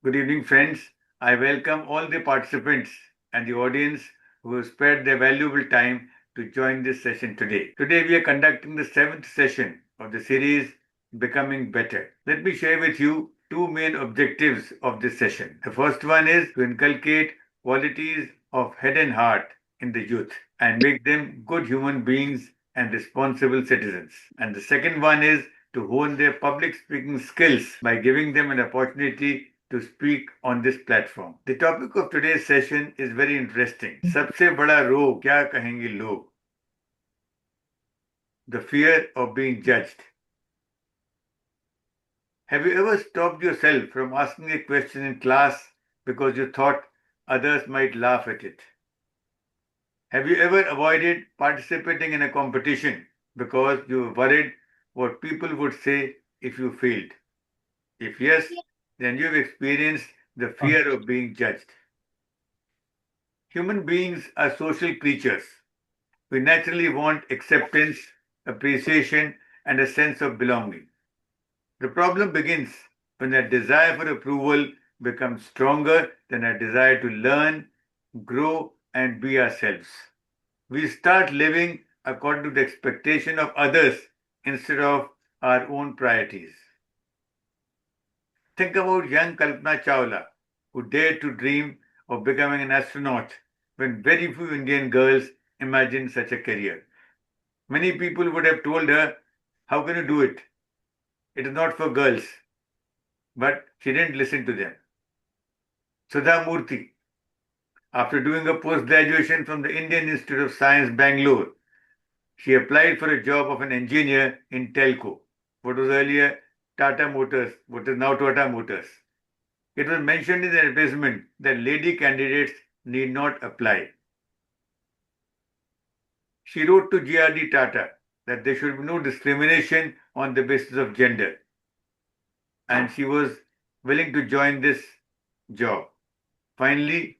Good evening, friends. I welcome all the participants and the audience who have spared their valuable time to join this session today. Today, we are conducting the seventh session of the series Becoming Better. Let me share with you two main objectives of this session. The first one is to inculcate qualities of head and heart in the youth and make them good human beings and responsible citizens. And the second one is to hone their public speaking skills by giving them an opportunity to speak on this platform. The topic of today's session is very interesting. सबसे बड़ा रोग क्या कहेंगे लोग? The fear of being judged. Have you ever stopped yourself from asking a question in class because you thought others might laugh at it? Have you ever avoided participating in a competition because you were worried what people would say if you failed? If yes, then you've experienced the fear of being judged. Human beings are social creatures. We naturally want acceptance, appreciation, and a sense of belonging. The problem begins when that desire for approval becomes stronger than our desire to learn, grow, and be ourselves. We start living according to the expectation of others instead of our own priorities. Think about young Kalpana Chawla, who dared to dream of becoming an astronaut when very few Indian girls imagined such a career. Many people would have told her, "How can you do it? It is not for girls." But she didn't listen to them. Sudha Murthy, after doing a post-graduation from the Indian Institute of Science, Bangalore, she applied for a job of an engineer in Telco, what was earlier Tata Motors, what is now Tata Motors. It was mentioned in the advertisement that lady candidates need not apply. She wrote to GRD Tata that there should be no discrimination on the basis of gender. And she was willing to join this job. Finally,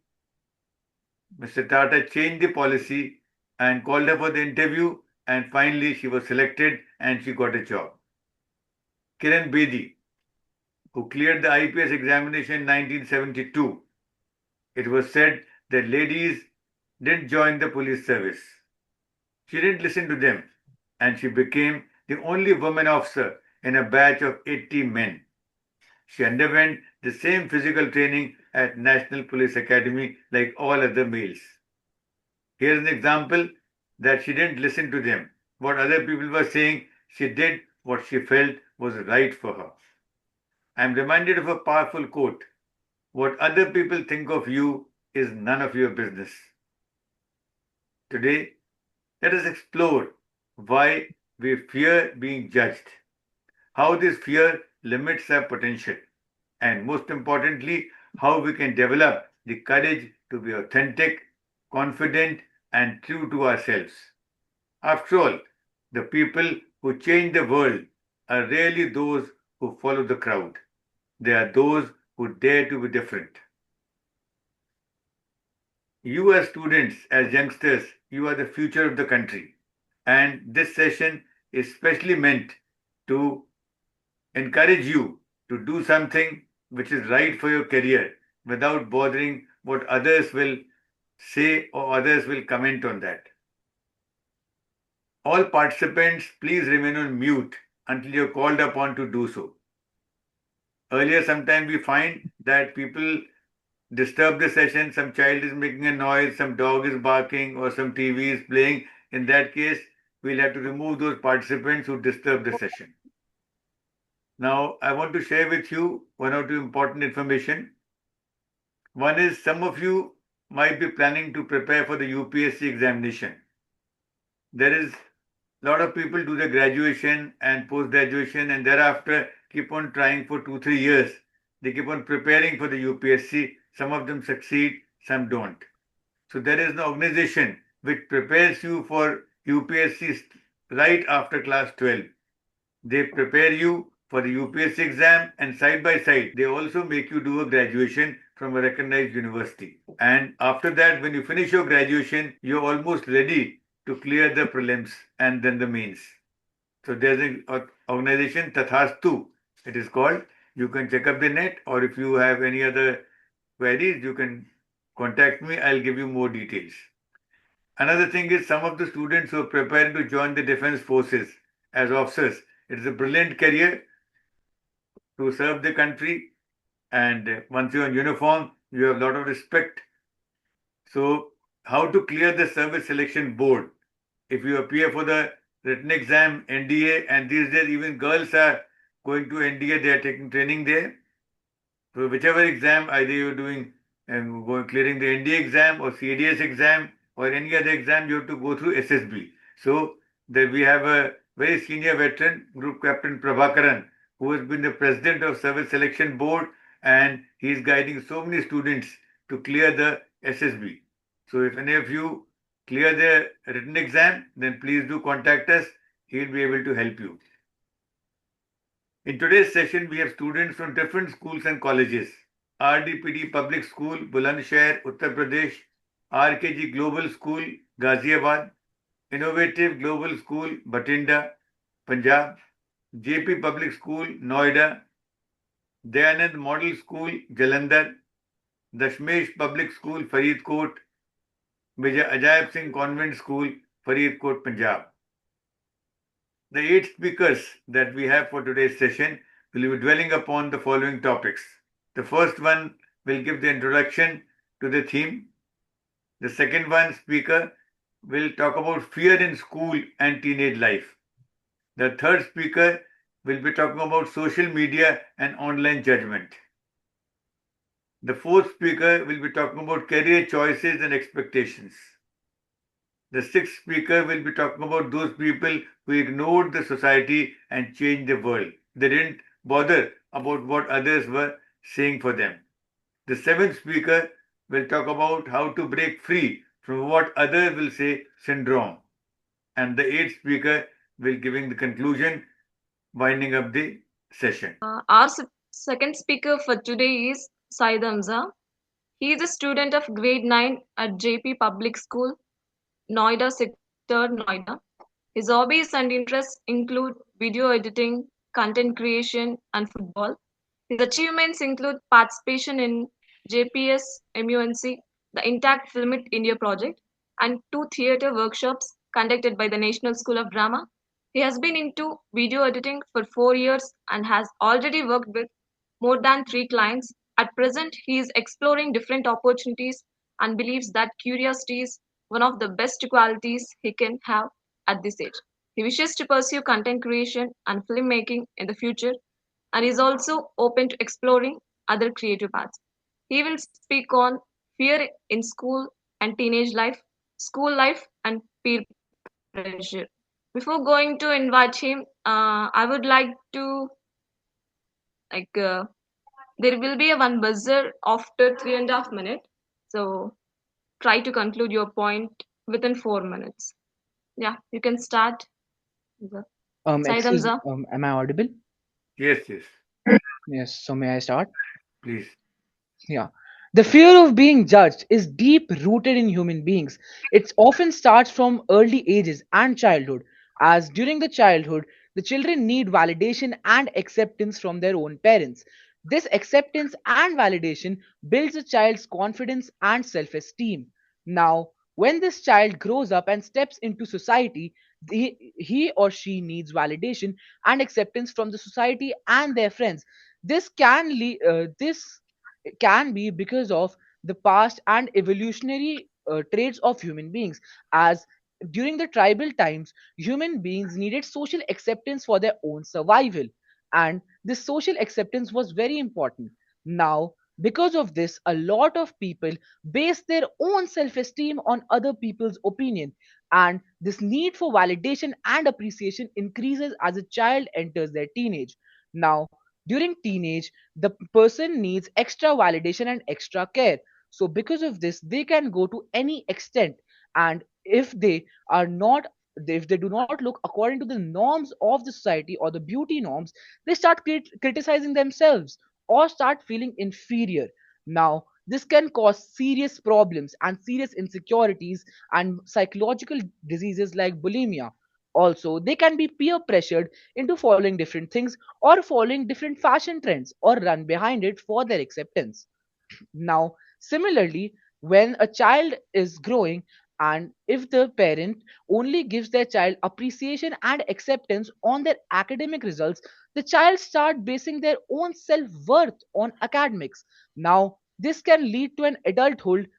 Mr. Tata changed the policy and called her for the interview, and finally she was selected and she got a job. Kiran Bedi, who cleared the IPS examination in 1972, it was said that ladies didn't join the police service. She didn't listen to them, and she became the only woman officer in a batch of 80 men. She underwent the same physical training at National Police Academy like all other males. Here's an example that she didn't listen to them. What other people were saying, she did what she felt was right for her. I'm reminded of a powerful quote. What other people think of you is none of your business. Today, let us explore why we fear being judged, how this fear limits our potential, and most importantly, how we can develop the courage to be authentic, confident, and true to ourselves. After all, the people who change the world are rarely those who follow the crowd. They are those who dare to be different. You as students, as youngsters, you are the future of the country. And this session is specially meant to encourage you to do something which is right for your career without bothering what others will say or others will comment on that. All participants, please remain on mute until you're called upon to do so. Earlier, sometimes we find that people disturb the session, some child is making a noise, some dog is barking, or some TV is playing. In that case, we'll have to remove those participants who disturb the session. Now, I want to share with you one or two important information. One is some of you might be planning to prepare for the UPSC examination. There is a lot of people do the graduation and post-graduation and thereafter keep on trying for 2-3 years. They keep on preparing for the UPSC. Some of them succeed, some don't. So there is an organization which prepares you for UPSC right after class 12. They prepare you for the UPSC exam and side by side, they also make you do a graduation from a recognized university. And after that, when you finish your graduation, you're almost ready to clear the prelims and then the mains. So there's an organization, Tathastu, it is called. You can check up the net, or if you have any other queries, you can contact me. I'll give you more details. Another thing is some of the students who are preparing to join the defense forces as officers. It is a brilliant career to serve the country, and once you're in uniform, you have a lot of respect. So, how to clear the service selection board? If you appear for the written exam, NDA, and these days even girls are going to NDA, they are taking training there. So whichever exam, either you're doing and going clearing the NDA exam or CDS exam or any other exam, you have to go through SSB. So that we have a very senior veteran, Group Captain Prabhakaran, who has been the president of Service Selection Board, and he is guiding so many students to clear the SSB. So if any of you clear the written exam, then please do contact us. He will be able to help you. In today's session, we have students from different schools and colleges. RDPD Public School, Bulandshahr, Uttar Pradesh, RKG Global School, Ghaziabad, Innovative Global School, Bathinda, Punjab, JP Public School, Noida, Dayanand Model School, Jalandhar, Dashmesh Public School, Faridkot, Major Ajaib Singh Convent School, Faridkot, Punjab. The 8 speakers that we have for today's session will be dwelling upon the following topics. The first one will give the introduction to the theme. The second one speaker will talk about fear in school and teenage life. The third speaker will be talking about social media and online judgment. The fourth speaker will be talking about career choices and expectations. The sixth speaker will be talking about those people who ignored the society and changed the world. They didn't bother about what others were saying for them. The seventh speaker will talk about how to break free from what others will say syndrome. And the eighth speaker will giving the conclusion, winding up the session. Our second speaker for today is Said Hamza. He is a student of grade 9 at JP Public School, Noida sector, Noida. His hobbies and interests include video editing, content creation, and football. His achievements include participation in JPS MUNC, the Intact Film It India project, and 2 theatre workshops conducted by the National School of Drama. He has been into video editing for 4 years and has already worked with more than 3 clients. At present, he is exploring different opportunities and believes that curiosity is one of the best qualities he can have at this age. He wishes to pursue content creation and filmmaking in the future and is also open to exploring other creative paths. He will speak on fear in school and teenage life, school life, and peer pressure. Before going to invite him, I would like to like there will be a one buzzer after 3.5 minutes. So try to conclude your point within 4 minutes. Yeah, you can start. Said Excuse me, Hamza. am I audible? Yes, yes, Yes, so may I start? please. Yeah. The fear of being judged is deep rooted in human beings. It often starts from early ages and childhood, as during the childhood, the children need validation and acceptance from their own parents. This acceptance and validation builds a child's confidence and self esteem. Now, when this child grows up and steps into society, he or she needs validation and acceptance from the society and their friends. This can be because of the past and evolutionary traits of human beings, as during the tribal times human beings needed social acceptance for their own survival, and this social acceptance was very important. Now, because of this, a lot of people base their own self-esteem on other people's opinion, and this need for validation and appreciation increases as a child enters their teenage. Now, during teenage, the person needs extra validation and extra care. So because of this, they can go to any extent, and if they do not look according to the norms of the society or the beauty norms, they start criticizing themselves or start feeling inferior. Now this can cause serious problems and serious insecurities and psychological diseases like bulimia. Also, they can be peer pressured into following different things or following different fashion trends or run behind it for their acceptance. Now, similarly, when a child is growing, and if the parent only gives their child appreciation and acceptance on their academic results, the child start basing their own self-worth on academics. Now, this can lead to an adulthood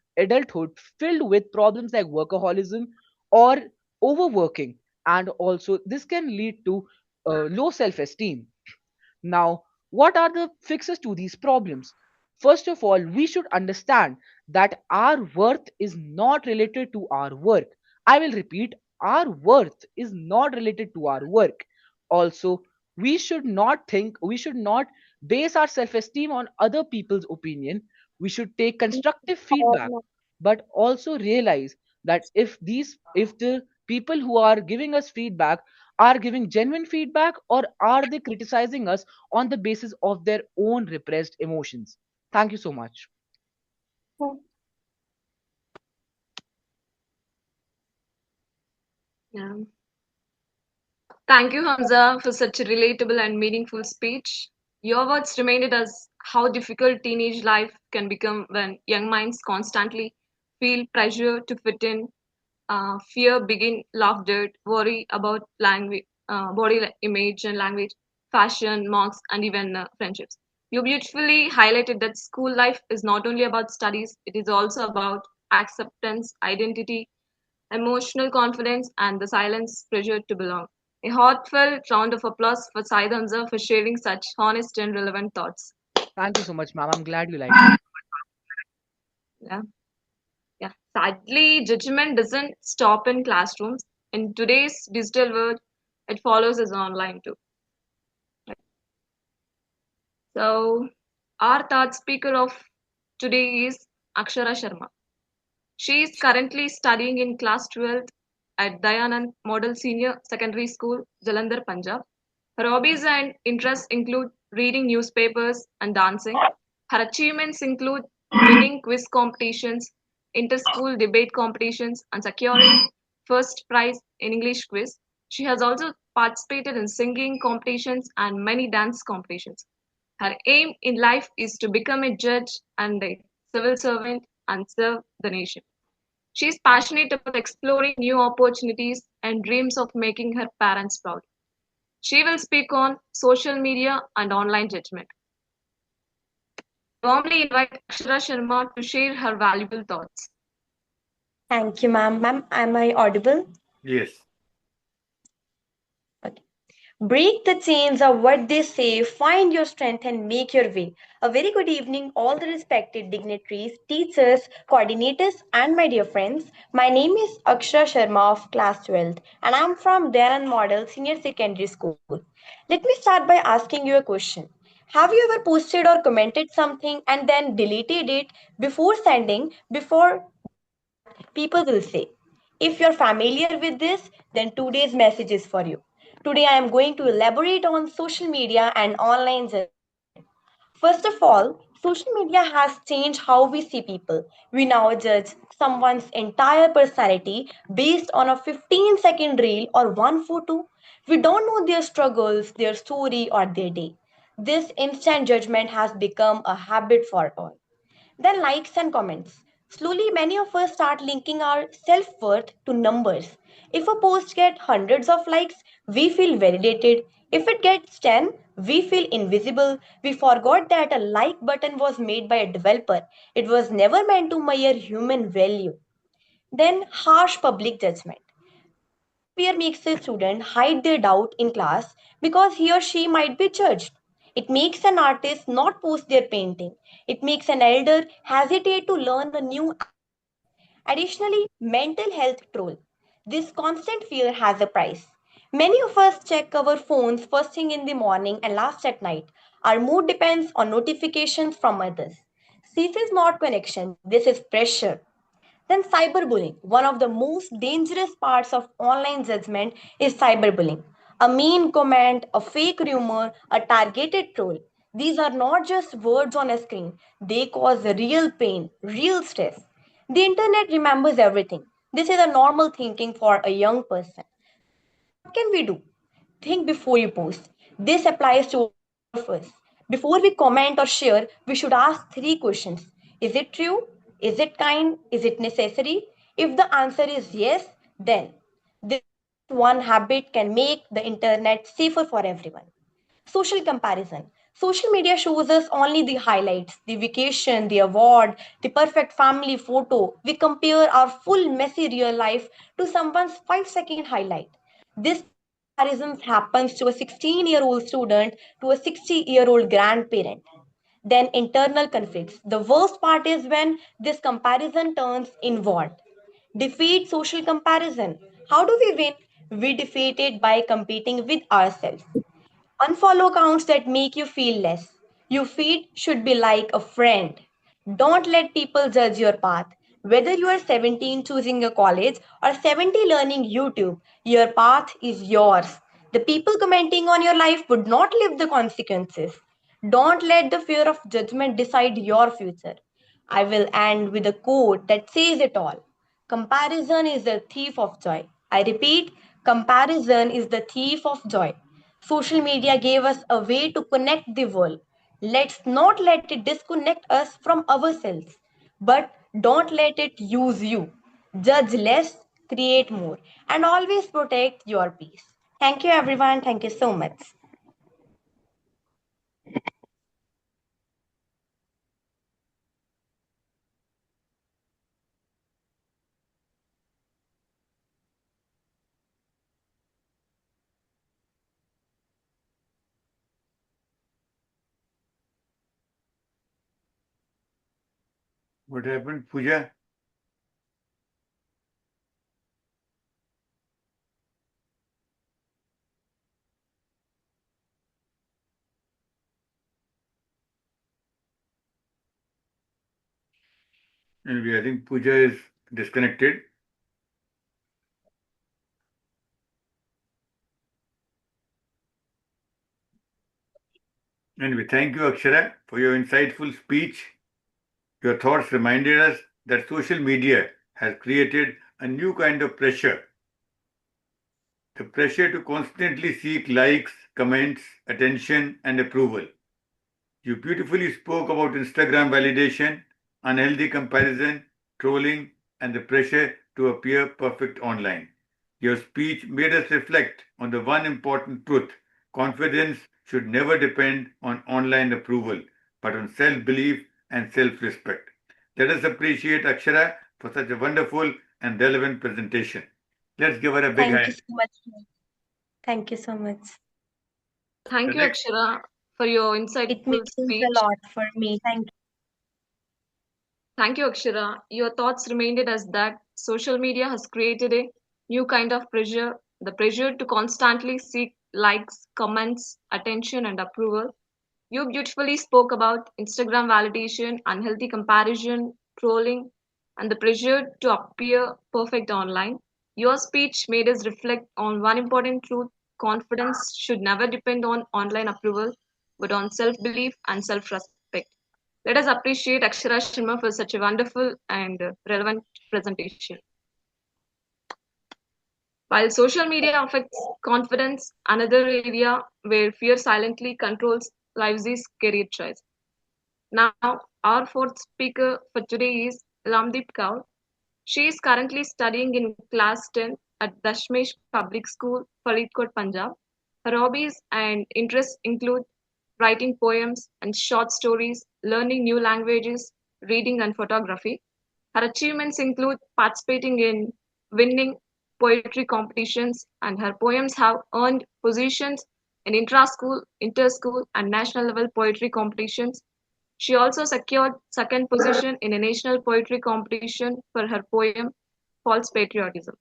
filled with problems like workaholism or overworking, and also this can lead to low self-esteem. Now, what are the fixes to these problems? First of all, we should understand that our worth is not related to our work. I will repeat, our worth is not related to our work. Also, we should not base our self esteem on other people's opinion. We should take constructive feedback, but also realize that if the people who are giving us feedback are giving genuine feedback, or are they criticizing us on the basis of their own repressed emotions? Thank you so much. Yeah. Thank you, Hamza, for such a relatable and meaningful speech. Your words reminded us how difficult teenage life can become when young minds constantly feel pressure to fit in, fear begin laughter, worry about language, image and language, fashion, marks, and even friendships. You beautifully highlighted that school life is not only about studies, it is also about acceptance, identity, emotional confidence, and the silence pressure to belong. A heartfelt round of applause for Said Hamza for sharing such honest and relevant thoughts. Thank you so much, ma'am. I'm glad you liked it. Yeah. Yeah. Sadly, judgment doesn't stop in classrooms. In today's digital world, it follows us online too. So, our third speaker of today is Akshara Sharma. She is currently studying in class 12th at Dayanand Model Senior Secondary School, Jalandhar, Punjab. Her hobbies and interests include reading newspapers and dancing. Her achievements include winning quiz competitions, inter-school debate competitions, and securing first prize in English quiz. She has also participated in singing competitions and many dance competitions. Her aim in life is to become a judge and a civil servant and serve the nation. She is passionate about exploring new opportunities and dreams of making her parents proud. She will speak on social media and online judgment. I warmly invite Akshara Sharma to share her valuable thoughts. Thank you, ma'am. Ma'am, am I audible? Yes. Okay. Break the chains of what they say, find your strength, and make your way. A very good evening, all the respected dignitaries, teachers, coordinators, and my dear friends. My name is Akshara Sharma of Class 12th, and I'm from Darren Model Senior Secondary School. Let me start by asking you a question. Have you ever posted or commented something and then deleted it before sending, before that people will say? If you're familiar with this, then today's message is for you. Today I am going to elaborate on social media and online judgment. First of all, social media has changed how we see people. We now judge someone's entire personality based on a 15-second reel or one photo. We don't know their struggles, their story, or their day. This instant judgment has become a habit for all. Then likes and comments. Slowly, many of us start linking our self worth to numbers. If a post gets hundreds of likes, we feel validated. If it gets 10, we feel invisible. We forgot that a like button was made by a developer. It was never meant to measure human value. Then, harsh public judgment. Social fear makes a student hide their doubt in class because he or she might be judged. It makes an artist not post their painting. It makes an elder hesitate to learn a new activity. Additionally, mental health troll. This constant fear has a price. Many of us check our phones first thing in the morning and last at night. Our mood depends on notifications from others. This is not connection, this is pressure. Then, cyberbullying. One of the most dangerous parts of online judgment is cyberbullying. A mean comment, a fake rumor, a targeted troll. These are not just words on a screen, they cause real pain, real stress. The internet remembers everything. This is a normal thinking for a young person. What can we do? Think before you post. This applies to all of us. Before we comment or share, we should ask three questions. Is it true? Is it kind? Is it necessary? If the answer is yes, then this one habit can make the internet safer for everyone. Social comparison. Social media shows us only the highlights, the vacation, the award, the perfect family photo. We compare our full messy real life to someone's 5-second highlight. This comparison happens to a 16-year-old student to a 60-year-old grandparent. Then internal conflicts. The worst part is when this comparison turns inward. Defeat social comparison. How do we win? We defeat it by competing with ourselves. Unfollow accounts that make you feel less. Your feed should be like a friend. Don't let people judge your path. Whether you are 17 choosing a college or 70 learning YouTube, your path is yours. The people commenting on your life would not live the consequences. Don't let the fear of judgment decide your future. I will end with a quote that says it all. Comparison is the thief of joy. I repeat, comparison is the thief of joy. Social media gave us a way to connect the world. Let's not let it disconnect us from ourselves, but don't let it use you. Judge less, create more, and always protect your peace. Thank you, everyone. Thank you so much. What happened, Pooja? Anyway, I think Pooja is disconnected. Anyway, thank you, Akshara, for your insightful speech. Your thoughts reminded us that social media has created a new kind of pressure, the pressure to constantly seek likes, comments, attention, and approval. You beautifully spoke about Instagram validation, unhealthy comparison, trolling, and the pressure to appear perfect online. Your speech made us reflect on the one important truth: confidence should never depend on online approval, but on self belief and self respect. Let us appreciate Akshara for such a wonderful and relevant presentation. Let's give her a big Thank you hand. so much. Thank you so much. The Thank you, next, Akshara, for your It insightful means a speech. lot for me. Thank Thank you, Akshara. Your thoughts reminded us that social media has created a new kind of pressure, the pressure to constantly seek likes, comments, attention, and approval. You beautifully spoke about Instagram validation, unhealthy comparison, trolling, and the pressure to appear perfect online. Your speech made us reflect on one important truth: confidence should never depend on online approval, but on self belief and self respect. Let us appreciate Akshara Sharma for such a wonderful and relevant presentation. While social media affects confidence, another area where fear silently controls lives is career choice. Now, our fourth speaker for today is Lamdeep Kaur. She is currently studying in class 10 at Dashmesh Public School, Faridkot, Punjab. Her hobbies and interests include writing poems and short stories, learning new languages, reading, and photography. Her achievements include participating in winning poetry competitions, and her poems have earned positions in intra school, inter school, and national level poetry competitions. She also secured second position in a national poetry competition for her poem False Patriotism.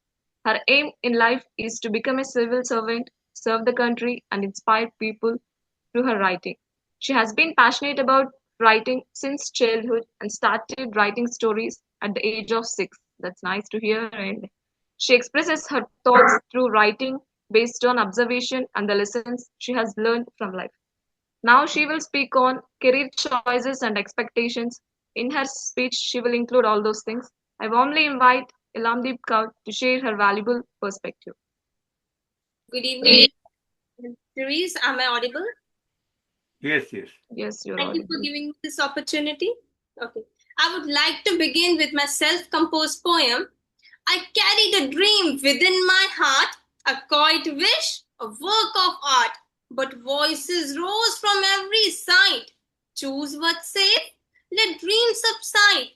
Her aim in life is to become a civil servant, serve the country, and inspire people through her writing. She has been passionate about writing since childhood and started writing stories at the age of 6. That's nice to hear. And she expresses her thoughts through writing based on observation and the lessons she has learned from life. Now she will speak on career choices and expectations. In her speech, she will include all those things. I warmly invite Ilamdeep Kaur to share her valuable perspective. Good evening, Therese. Am I audible? Yes, yes. Yes, you're Thank you for audible. giving me this opportunity. Okay. I would like to begin with my self composed poem. I carried a dream within my heart, a quiet wish, a work of art. But voices rose from every side. Choose what's safe, let dreams subside.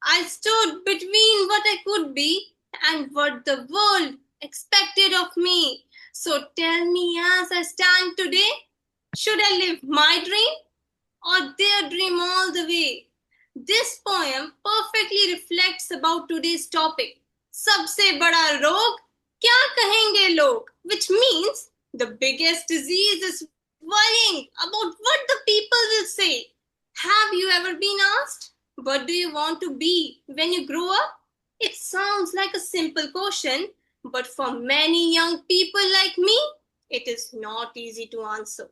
I stood between what I could be and what the world expected of me. So tell me as I stand today, should I live my dream or their dream all the way? This poem perfectly reflects about today's topic. सबसे बड़ा रोग क्या कहेंगे लोग? Which means the biggest disease is worrying about what the people will say. Have you ever been asked, what do you want to be when you grow up? It sounds like a simple question, but for many young people like me, it is not easy to answer.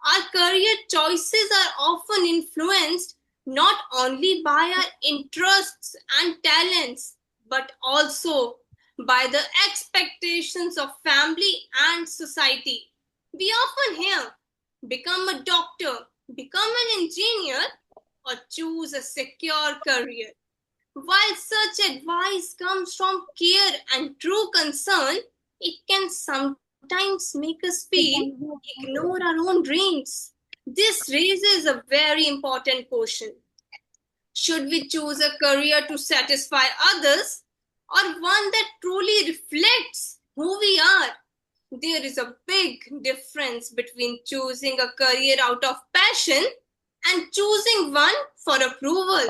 Our career choices are often influenced not only by our interests and talents, but also by the expectations of family and society. We often hear become a doctor, become an engineer, or choose a secure career. While such advice comes from care and true concern, it can sometimes make us feel ignore our own dreams. This raises a very important question. Should we choose a career to satisfy others or one that truly reflects who we are? There is a big difference between choosing a career out of passion and choosing one for approval.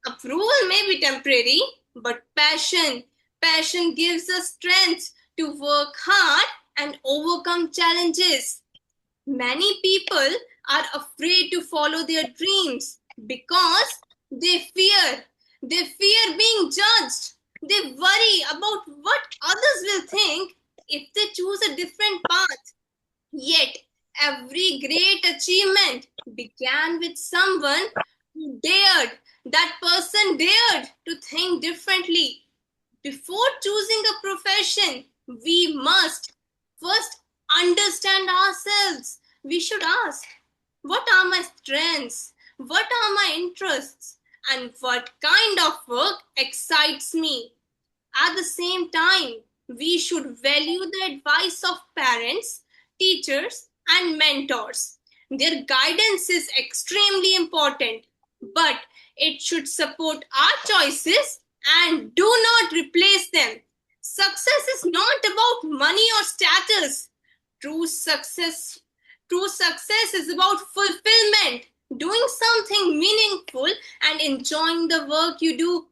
Approval may be temporary, but passion gives us strength to work hard and overcome challenges. Many people are afraid to follow their dreams because they fear being judged. They worry about what others will think if they choose a different path. Yet, every great achievement began with someone who dared. That person dared to think differently. Before choosing a profession, we must first understand ourselves. We should ask, what are my strengths? What are my interests? And what kind of work excites me? At the same time, we should value the advice of parents, teachers, and mentors. Their guidance is extremely important, but it should support our choices and do not replace them. Success is not about money or status. True success, true success is about fulfillment, doing something meaningful and enjoying the work you do.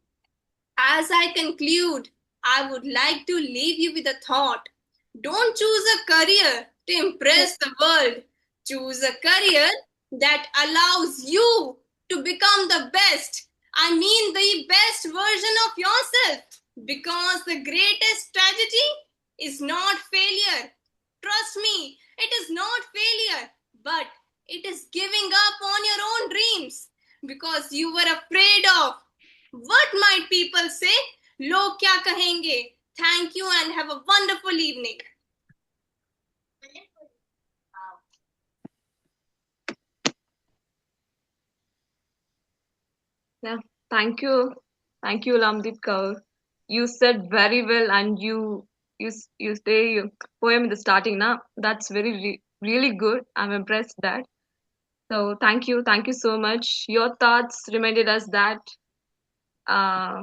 As I conclude, I would like to leave you with a thought. Don't choose a career to impress the world. Choose a career that allows you to become the best. I mean, the best version of yourself. Because the greatest tragedy is not failure. Trust me, it is not failure, but it is giving up on your own dreams because you were afraid of what might people say? Log kya kahenge? Thank you and have a wonderful evening. Yeah, thank you, Lamdeep Kaur. You said very well, and you say your poem in the starting. Now that's really good. I'm impressed that. So thank you so much. Your thoughts reminded us that, uh,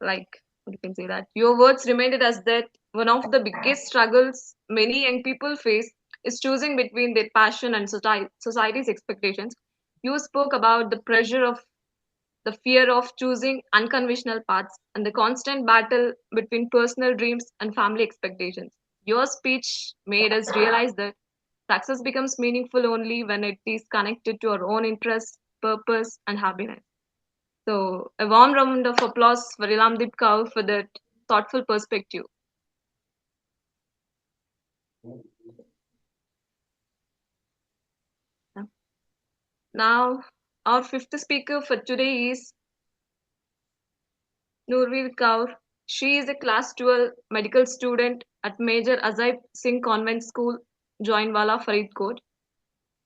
like you can say that your words reminded us that one of the biggest struggles many young people face is choosing between their passion and society's expectations. You spoke about the pressure of the fear of choosing unconventional paths, and the constant battle between personal dreams and family expectations. Your speech made us realize that success becomes meaningful only when it is connected to our own interests, purpose, and happiness. So, a warm round of applause for Ilamdeep Kaur for that thoughtful perspective. Now, our fifth speaker for today is Nurveer Kaur. She is a class 12 medical student at Major Azaib Singh Convent School, Joinwala, Faridkot.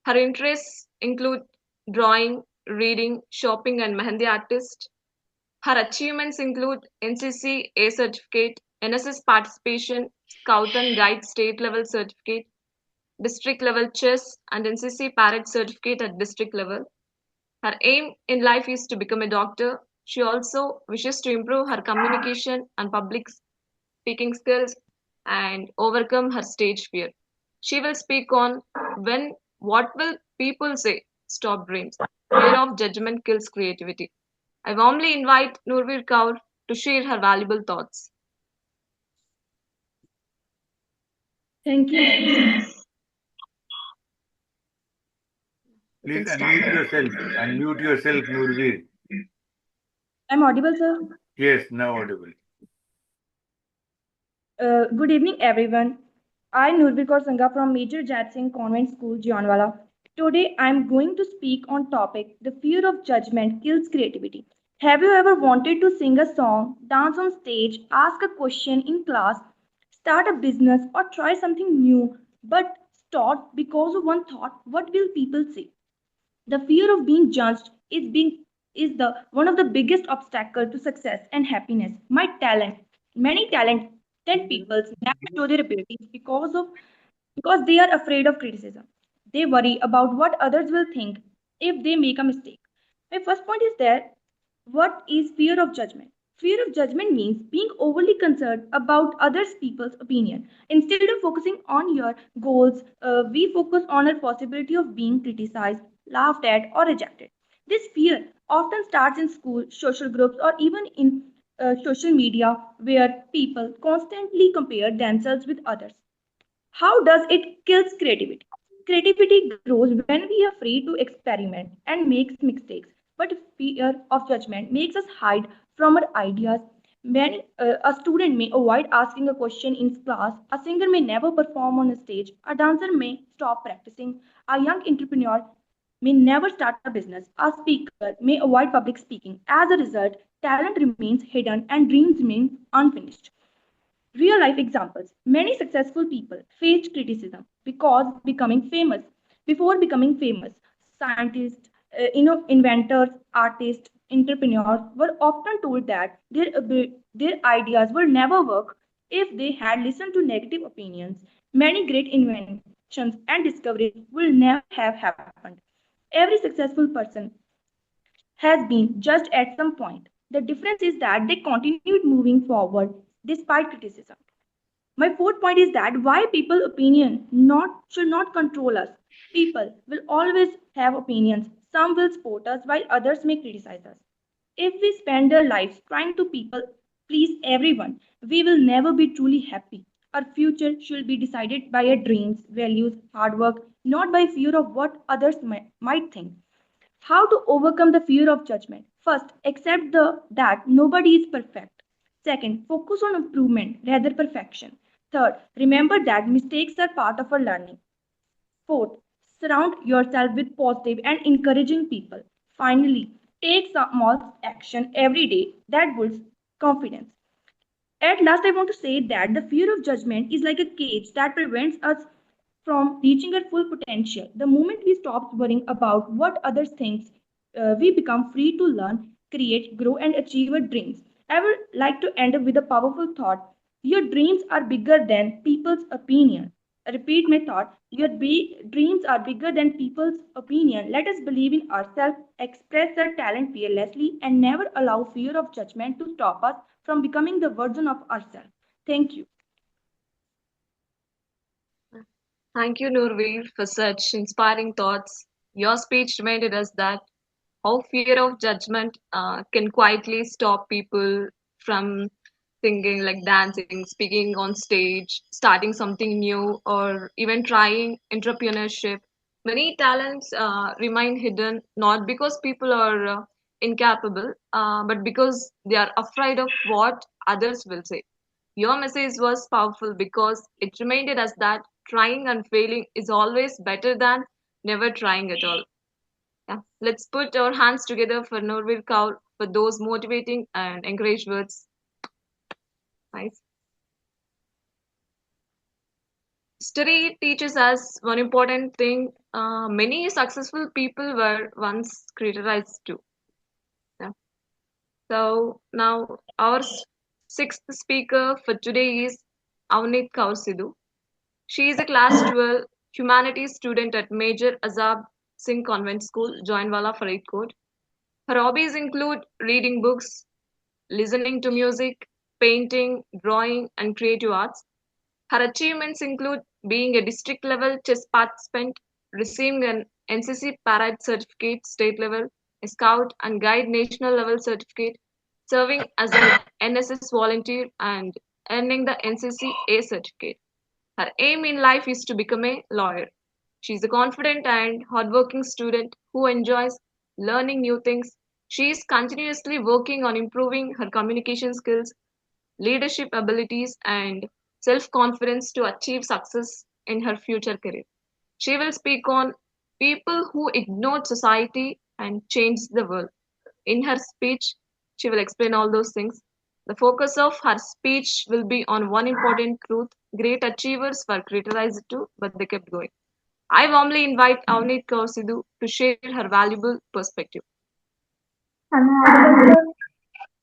Her interests include drawing, reading, shopping, and mehendi artist. Her achievements include NCC A certificate, NSS participation, Scout and Guide state level certificate, district level chess, and NCC parrot certificate at district level. Her aim in life is to become a doctor. She also wishes to improve her communication and public speaking skills and overcome her stage fear. She will speak on when what will people say stop dreams. Fear of judgment kills creativity. I warmly invite Nurveer Kaur to share her valuable thoughts. Thank you. You Please can start. unmute yourself. Unmute yourself, Nurveer. I'm audible, sir. Yes, now audible. Good evening, everyone. I'm Nurbir Kaur Sangha from Major Jat Singh Convent School, Jianwala. Today, I'm going to speak on topic the fear of judgment kills creativity. Have you ever wanted to sing a song, dance on stage, ask a question in class, start a business, or try something new, but stopped because of one thought: what will people say? The fear of being judged is the one of the biggest obstacle to success and happiness. Many talented people never show their abilities because they are afraid of criticism. They worry about what others will think if they make a mistake. My first point is that what is fear of judgment? Fear of judgment means being overly concerned about others people's opinion. Instead of focusing on your goals, we focus on a possibility of being criticized, laughed at, or rejected. This fear often starts in school, social groups, or even in social media where people constantly compare themselves with others. How does it kills creativity? Creativity grows when we are free to experiment and make mistakes. But fear of judgment makes us hide from our ideas. A student may avoid asking a question in class. A singer may never perform on a stage. A dancer may stop practicing. A young entrepreneur may never start a business. A speaker may avoid public speaking. As a result, talent remains hidden and dreams remain unfinished. Real life examples. Many successful people faced criticism because becoming famous. Before becoming famous, scientists, inventors, artists, entrepreneurs were often told that their ideas will never work if they had listened to negative opinions. Many great inventions and discoveries will never have happened. Every successful person has been judged at some point. The difference is that they continued moving forward despite criticism. My fourth point is that why people opinion not should not control us. People will always have opinions. Some will support us while others may criticize us. If we spend our lives trying to people please everyone, we will never be truly happy. Our future should be decided by our dreams, values, hard work, not by fear of what others might think. How to overcome the fear of judgment? First, accept that nobody is perfect. Second, focus on improvement rather perfection. Third, remember that mistakes are part of our learning. Fourth, surround yourself with positive and encouraging people. Finally, take small action every day that builds confidence. At last, I want to say that the fear of judgment is like a cage that prevents us from reaching our full potential. The moment we stop worrying about what others think, we become free to learn, create, grow, and achieve our dreams. I would like to end up with a powerful thought. Your dreams are bigger than people's opinion. I repeat my thought. Dreams are bigger than people's opinion. Let us believe in ourselves, express our talent fearlessly, and never allow fear of judgment to stop us from becoming the version of ourselves. Thank you. Thank you, Nurveer, for such inspiring thoughts. Your speech reminded us that how fear of judgment can quietly stop people from singing, like dancing, speaking on stage, starting something new, or even trying entrepreneurship. Many talents remain hidden not because people are incapable, but because they are afraid of what others will say. Your message was powerful because it reminded us that trying and failing is always better than never trying at all. Yeah. Let's put our hands together for Norvir Kaur for those motivating and encouraged words. Nice. History teaches us one important thing. Many successful people were once criticized too. Yeah. So now our sixth speaker for today is Avneet Kaur Sidhu. She is a class 12 humanities student at Major Azab Singh Convent School, Joinwala, Faridkot. Her hobbies include reading books, listening to music, painting, drawing, and creative arts. Her achievements include being a district level chess participant, receiving an NCC Parade certificate state level, a Scout and Guide national level certificate, serving as an NSS volunteer, and earning the NCC A certificate. Her aim in life is to become a lawyer. She is a confident and hardworking student who enjoys learning new things. She is continuously working on improving her communication skills, leadership abilities, and self confidence to achieve success in her future career. She will speak on people who ignored society and changed the world. In her speech, she will explain all those things. The focus of her speech will be on one important truth: great achievers were criticized too, but they kept going. I warmly invite Avneet Kaur Sidhu to share her valuable perspective. Am I audible, sir?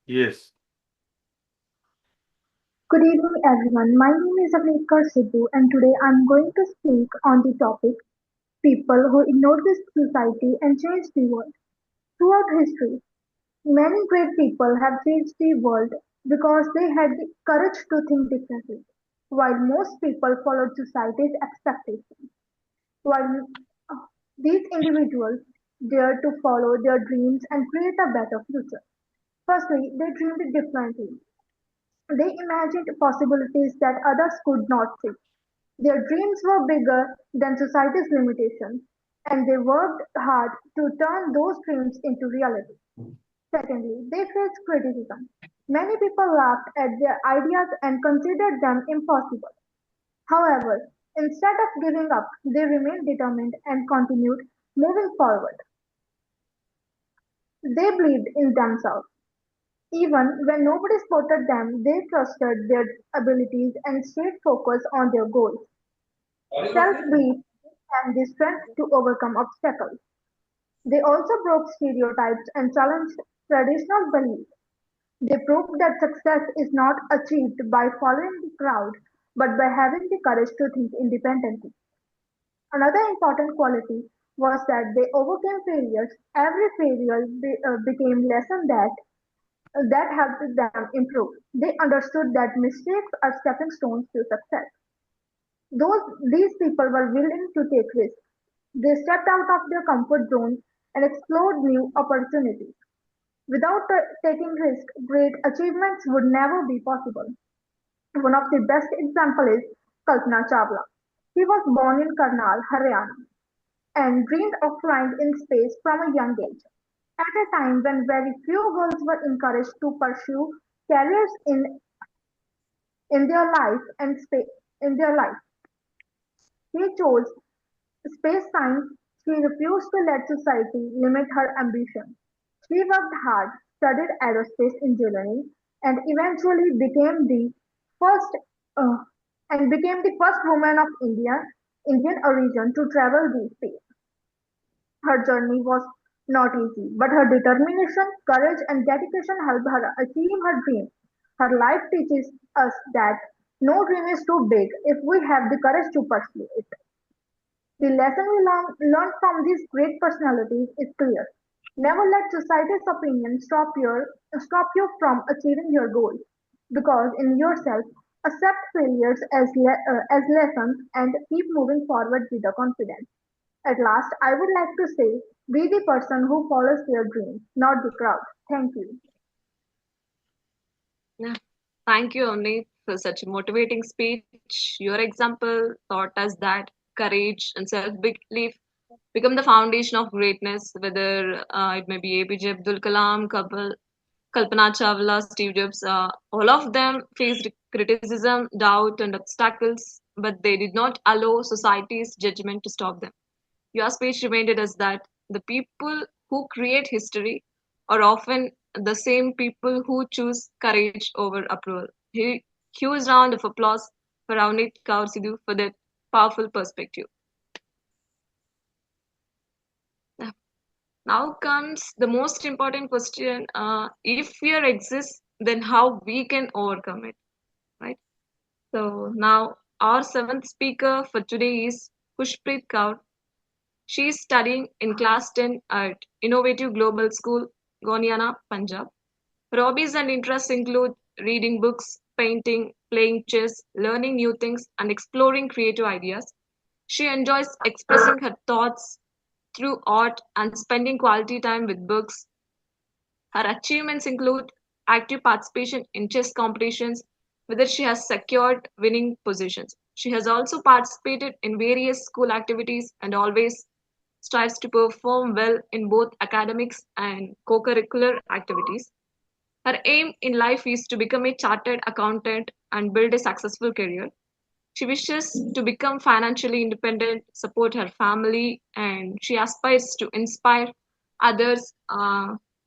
Yes. Good evening, everyone. My name is Avnikar Sidhu, and today I'm going to speak on the topic people who ignored this society and changed the world. Throughout history, many great people have changed the world because they had the courage to think differently, while most people followed society's expectations. While these individuals dared to follow their dreams and create a better future. Firstly, they dreamed differently. They imagined possibilities that others could not see. Their dreams were bigger than society's limitations, and they worked hard to turn those dreams into reality. Secondly, they faced criticism. Many people laughed at their ideas and considered them impossible. However, instead of giving up, they remained determined and continued moving forward. They believed in themselves. Even when nobody supported them, they trusted their abilities and stayed focused on their goals. Self-belief and the strength to overcome obstacles. They also broke stereotypes and challenged traditional beliefs. They proved that success is not achieved by following the crowd, but by having the courage to think independently. Another important quality was that they overcame failures. Every failure became lesson that helped them improve. They understood that mistakes are stepping stones to success. These people were willing to take risks. They stepped out of their comfort zones and explored new opportunities. Without taking risks, great achievements would never be possible. One of the best examples is Kalpana Chawla. She was born in Karnal, Haryana, and dreamed of flying in space from a young age. At a time when very few girls were encouraged to pursue careers in their life and in their life, she chose space science. She refused to let society limit her ambition. She worked hard, studied aerospace engineering, and eventually first uh, became the first woman of Indian origin to travel the space. Her journey was not easy, but her determination, courage, and dedication helped her achieve her dreams. Her life teaches us that no dream is too big if we have the courage to pursue it. The lesson we learn from these great personalities is clear. Never let society's opinion stop you from achieving your goals. Because in yourself, accept failures as lessons and keep moving forward with the confidence. At last, I would like to say, be the person who follows their dreams, not the crowd. Thank you. Yeah. Thank you, Avneet, for such a motivating speech. Your example taught us that courage and self belief become the foundation of greatness, whether it may be APJ Abdul Kalam, Kalpana Chawla, Steve Jobs. All of them faced criticism, doubt, and obstacles, but they did not allow society's judgment to stop them. Your speech reminded us that the people who create history are often the same people who choose courage over approval. Huge round of applause for Avnit Kaur Sidhu for that powerful perspective. Now comes the most important question. If fear exists, then how we can overcome it, right? So now our seventh speaker for today is Pushpreet Kaur. She is studying in class 10 at Innovative Global School, Goniana, Punjab. Her hobbies and interests include reading books, painting, playing chess, learning new things, and exploring creative ideas. She enjoys expressing her thoughts through art and spending quality time with books. Her achievements include active participation in chess competitions, where she has secured winning positions. She has also participated in various school activities and always strives to perform well in both academics and co curricular activities. Her aim in life is to become a chartered accountant and build a successful career. She wishes to become financially independent, support her family, and she aspires to inspire others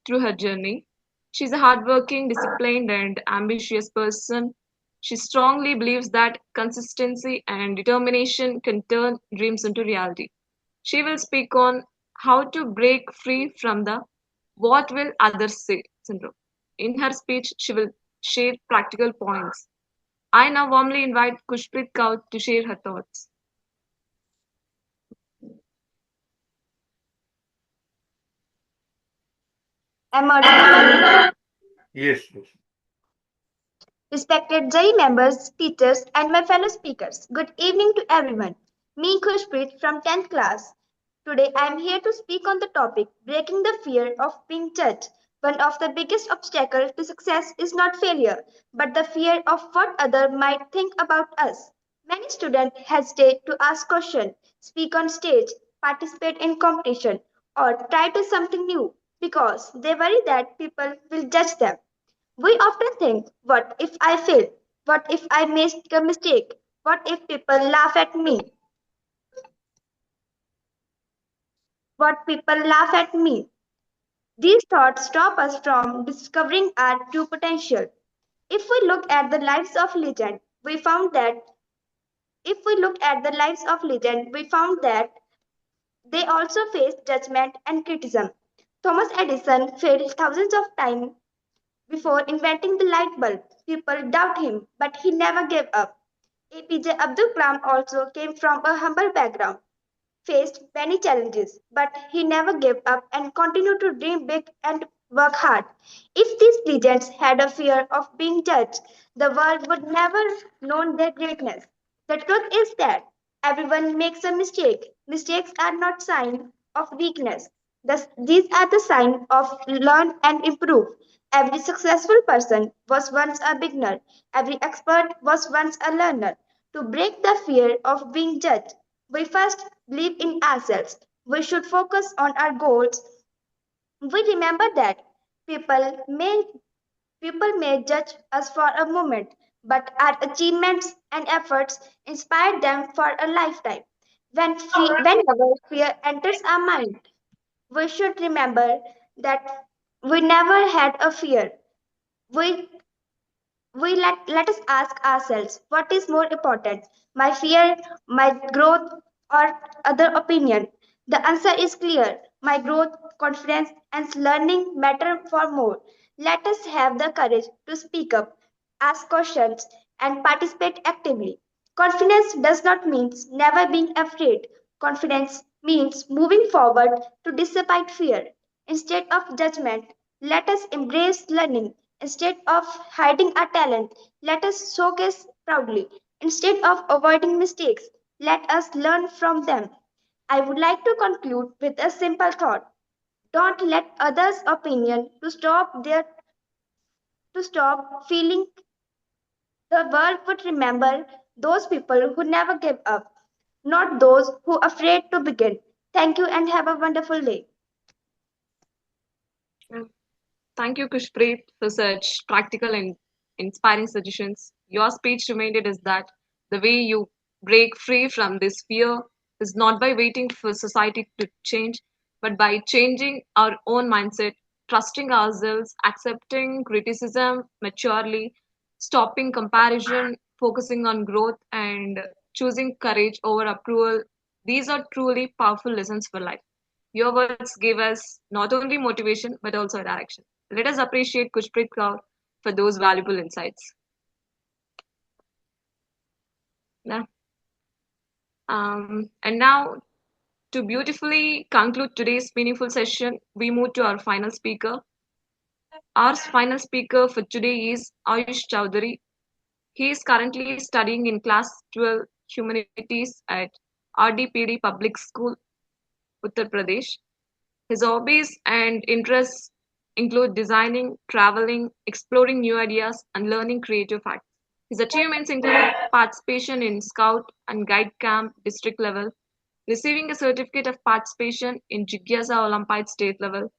through her journey. She's a hardworking, disciplined, and ambitious person. She strongly believes that consistency and determination can turn dreams into reality. She will speak on how to break free from the what will others say syndrome. In her speech, she will share practical points. I now warmly invite Kushpreet Kaur to share her thoughts. I'm audible. Yes, yes. Respected jury members, teachers, and my fellow speakers, good evening to everyone. Me, Khushpreet from 10th class. Today I am here to speak on the topic breaking the fear of being judged. One of the biggest obstacles to success is not failure, but the fear of what others might think about us. Many students hesitate to ask questions, speak on stage, participate in competition, or try to something new because they worry that people will judge them. We often think, what if I fail? What if I make a mistake? What if people laugh at me? What people laugh at me? These thoughts stop us from discovering our true potential. If we look at the lives of legend, we found that if we look at the lives of legend, we found that they also faced judgment and criticism. Thomas Edison failed thousands of times before inventing the light bulb. People doubt him, but he never gave up. APJ Abdul Kalam also came from a humble background, faced many challenges, but he never gave up and continued to dream big and work hard. If these legends had a fear of being judged, the world would never know their greatness. The truth is that everyone makes a mistake. Mistakes are not sign of weakness. These are the sign of learn and improve. Every successful person was once a beginner. Every expert was once a learner. To break the fear of being judged, we first believe in ourselves. We should focus on our goals. We remember that people may people may judge us for a moment, but our achievements and efforts inspire them for a lifetime. Whenever fear enters our mind, we should remember that we never had a fear. We let us ask ourselves, what is more important, my fear, my growth, or other opinion? The answer is clear. My growth, confidence, and learning matter for more. Let us have the courage to speak up, ask questions, and participate actively. Confidence does not mean never being afraid. Confidence means moving forward to dissipate fear. Instead of judgment, let us embrace learning. Instead of hiding our talent, let us showcase proudly. Instead of avoiding mistakes, let us learn from them. I would like to conclude with a simple thought. Don't let others' opinion to stop feeling. The world would remember those people who never give up, not those who are afraid to begin. Thank you and have a wonderful day. Yeah. Thank you, Kushpreet, for such practical and inspiring suggestions. Your speech reminded us that the way you break free from this fear is not by waiting for society to change, but by changing our own mindset, trusting ourselves, accepting criticism maturely, stopping comparison, focusing on growth, and choosing courage over approval. These are truly powerful lessons for life. Your words give us not only motivation but also direction. Let us appreciate Kushpreet Kaur for those valuable insights. Yeah. And now, to beautifully conclude today's meaningful session, we move to our final speaker. Our final speaker for today is Ayush Chowdhury. He is currently studying in Class 12 Humanities at RDPD Public School, Uttar Pradesh. His hobbies and interests include designing, traveling, exploring new ideas, and learning creative arts. His achievements include participation in Scout and Guide Camp district level, receiving a certificate of participation in Jigyasa Olympiad state level,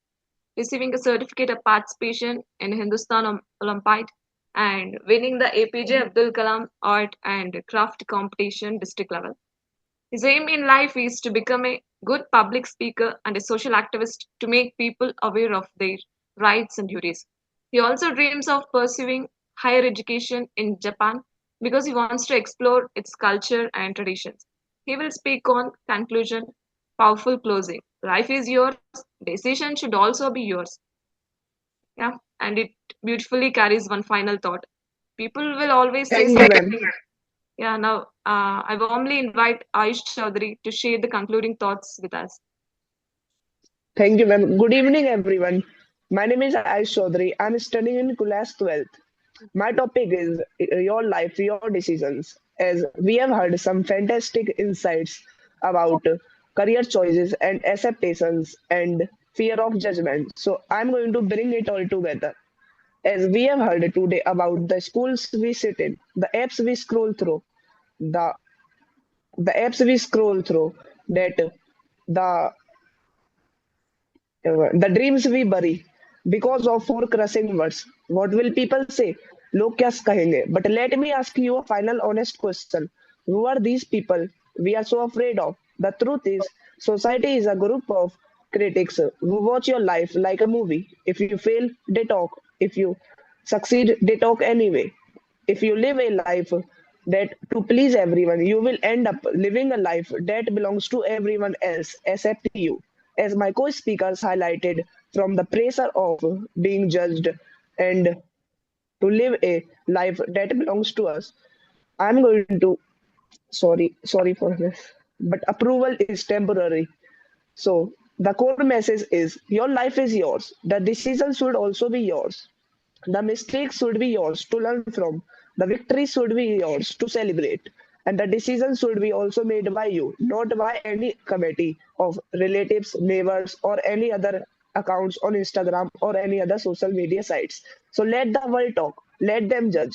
receiving a certificate of participation in Hindustan Olympiad, and winning the APJ Abdul Kalam Art and Craft Competition district level. His aim in life is to become a good public speaker and a social activist to make people aware of their rights and duties. He also dreams of pursuing higher education in Japan because he wants to explore its culture and traditions. He will speak on conclusion, powerful closing. Life is yours, decision should also be yours. Yeah, and it beautifully carries one final thought. People will always say Thank you, something. ma'am. Yeah, now I warmly invite Ayush Chaudhary to share the concluding thoughts with us. Thank you, ma'am. Good evening, everyone. My name is Aish Chaudhary. I'm studying in class 12th. My topic is your life, your decisions. As we have heard some fantastic insights about career choices and acceptations and fear of judgment. So I'm going to bring it all together. As we have heard today about the schools we sit in, the apps we scroll through, the that the the dreams we bury because of four crushing words. What will people say? लोग क्या कहेंगे? But let me ask you a final honest question. Who are these people we are so afraid of? The truth is, society is a group of critics who watch your life like a movie. If you fail, they talk. If you succeed, they talk anyway. If you live a life that to please everyone, you will end up living a life that belongs to everyone else except you. As my co speakers highlighted, from the pressure of being judged and to live a life that belongs to us, I'm going to, sorry for this, but approval is temporary. So the core message is your life is yours. The decision should also be yours. The mistakes should be yours to learn from. The victory should be yours to celebrate. And the decision should be also made by you, not by any committee of relatives, neighbors, or any other accounts on Instagram or any other social media sites. So let the world talk, let them judge.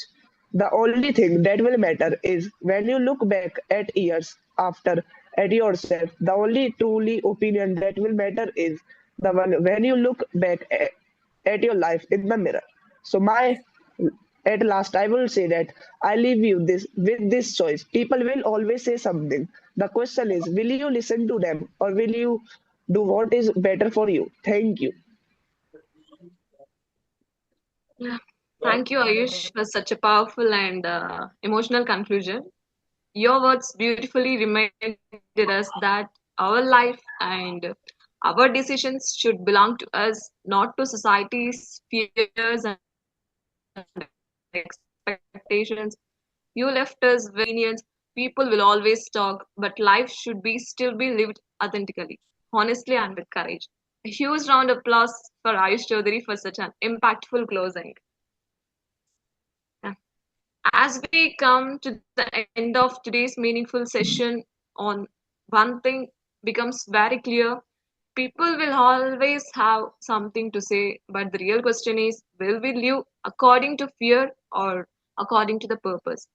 The only thing that will matter is when you look back at years after at yourself, the only truly opinion that will matter is the one when you look back at your life in the mirror. So my at last I will say that I leave you this with this choice. People will always say something. The question is, will you listen to them or will you do what is better for you? Thank you. Yeah. Thank you, Ayush, for such a powerful and emotional conclusion. Your words beautifully reminded us that our life and our decisions should belong to us, not to society's fears and expectations. You left us with opinions. People will always talk, but life should be still be lived authentically, honestly, and with courage. A huge round of applause for Ayush Chaudhary for such an impactful closing. Yeah. As we come to the end of today's meaningful session on one thing becomes very clear. People will always have something to say, but the real question is, will we live according to fear or according to the purpose?